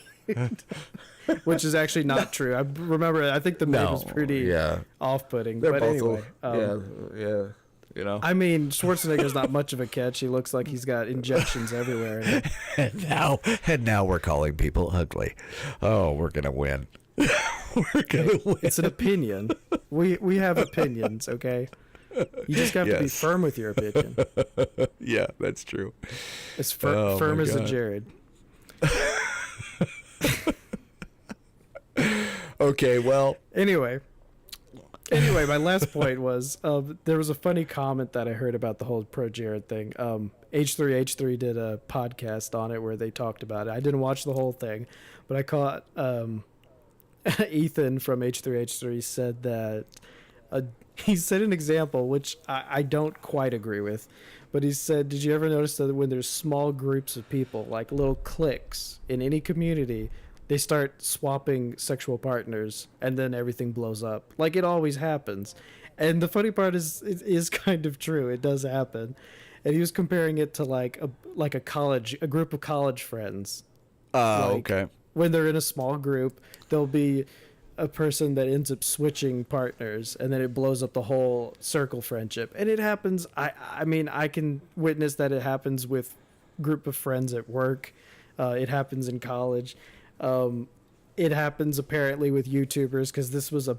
Which is actually not true. I think the maid was pretty off-putting. They're but both anyway. Yeah. I mean, Schwarzenegger's not much of a catch. He looks like he's got injections everywhere. And now we're calling people ugly. Oh, we're gonna win. We're gonna win. It's an opinion. We have opinions, okay? You just have to be firm with your opinion. Yeah, that's true. As firm as a Jared. Okay, well. Anyway, my last point was there was a funny comment that I heard about the whole Projarred thing. H3H3 did a podcast on it where they talked about it. I didn't watch the whole thing, but I caught Ethan from H3H3 said that he said an example which I don't quite agree with, but he said, did you ever notice that when there's small groups of people, like little cliques in any community, they start swapping sexual partners and then everything blows up? Like, it always happens. And the funny part is it is kind of true. It does happen. And he was comparing it to like a group of college friends. Okay. When they're in a small group, there'll be a person that ends up switching partners, and then it blows up the whole circle friendship. And it happens. I mean, I can witness that it happens with group of friends at work. It happens in college. It happens apparently with YouTubers, because this was a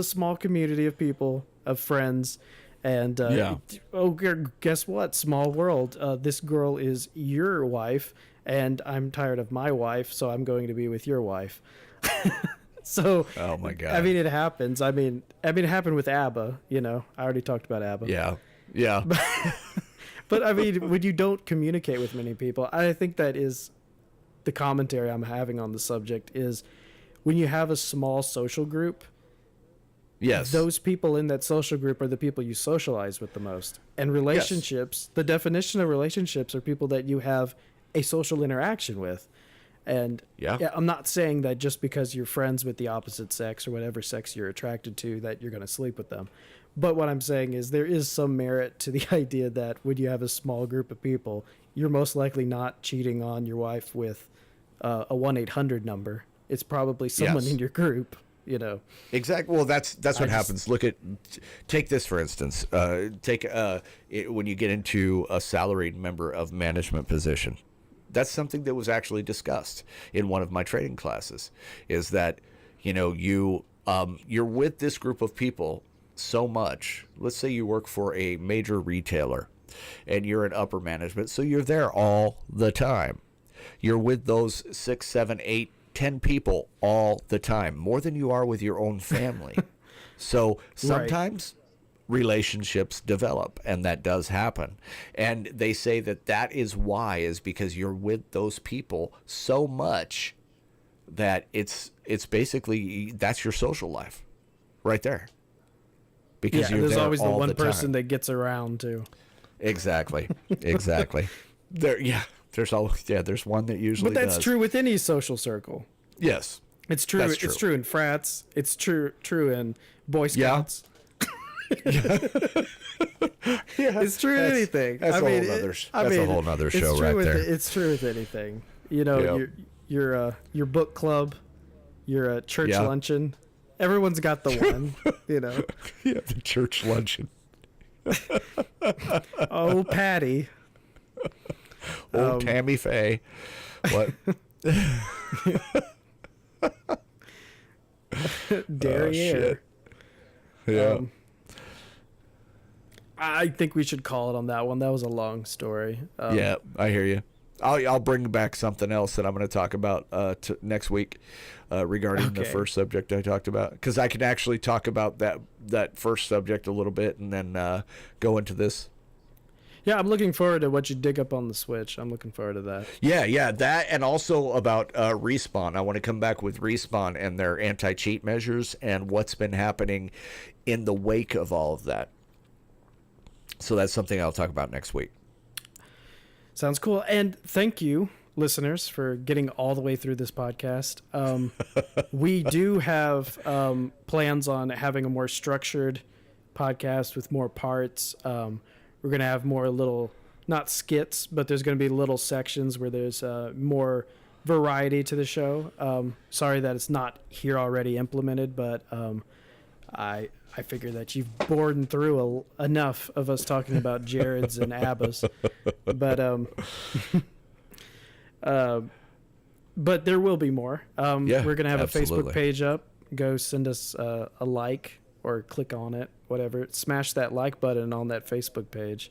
small community of people, of friends, and guess what? Small world. This girl is your wife, and I'm tired of my wife, so I'm going to be with your wife. So, oh my God. I mean, it happens. I mean, it happened with ABBA. I already talked about ABBA. Yeah. But I mean, when you don't communicate with many people, I think that is the commentary I'm having on the subject, is when you have a small social group. Yes. Those people in that social group are the people you socialize with the most. And relationships, the definition of relationships are people that you have a social interaction with. And I'm not saying that just because you're friends with the opposite sex or whatever sex you're attracted to that you're going to sleep with them. But what I'm saying is there is some merit to the idea that when you have a small group of people, you're most likely not cheating on your wife with a 1-800 number. It's probably someone in your group, Exactly. Well, that's what happens. Take this for instance. When you get into a salaried member of management position. That's something that was actually discussed in one of my trading classes, is that, you're with this group of people so much. Let's say you work for a major retailer and you're in upper management, so you're there all the time. You're with those 6, 7, 8, 10 people all the time, more than you are with your own family. So sometimes relationships develop, and that does happen. And they say that is why, is because you're with those people so much that it's basically, that's your social life right there, because you're there's there always the all one the person time. that gets around too. Exactly. There's one that usually but that's does. true with any social circle. Yes, it's true. That's true. It's true in frats. It's true in Boy Scouts. It's true in anything. That's a whole nother show right there. It's true with anything. Your book club, your church luncheon. Everyone's got the one. Yeah, the church luncheon. Oh, Patty. Tammy Faye. What? Derriere. Yeah. I think we should call it on that one. That was a long story. Yeah, I hear you. I'll bring back something else that I'm going to talk about next week regarding the first subject I talked about, because I can actually talk about that first subject a little bit and then go into this. Yeah, I'm looking forward to what you dig up on the Switch. I'm looking forward to that. Yeah, that, and also about Respawn. I want to come back with Respawn and their anti-cheat measures and what's been happening in the wake of all of that. So that's something I'll talk about next week. Sounds cool. And thank you, listeners, for getting all the way through this podcast. We do have plans on having a more structured podcast with more parts. We're going to have more little, not skits, but there's going to be little sections where there's more variety to the show. Sorry that it's not here already implemented, but I figure that you've bored through enough of us talking about Jared's and Abba's. But there will be more. Yeah, we're going to have absolutely. a Facebook page up. Go send us a like or click on it, whatever. Smash that like button on that Facebook page.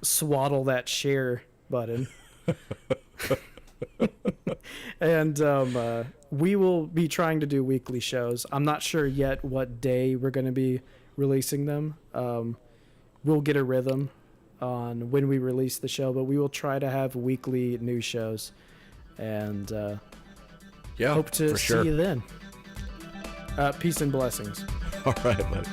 Swaddle that share button. And we will be trying to do weekly shows. I'm not sure yet what day we're going to be releasing them. We'll get a rhythm on when we release the show, but we will try to have weekly news shows. And hope to see you then. Peace and blessings. All right, buddy.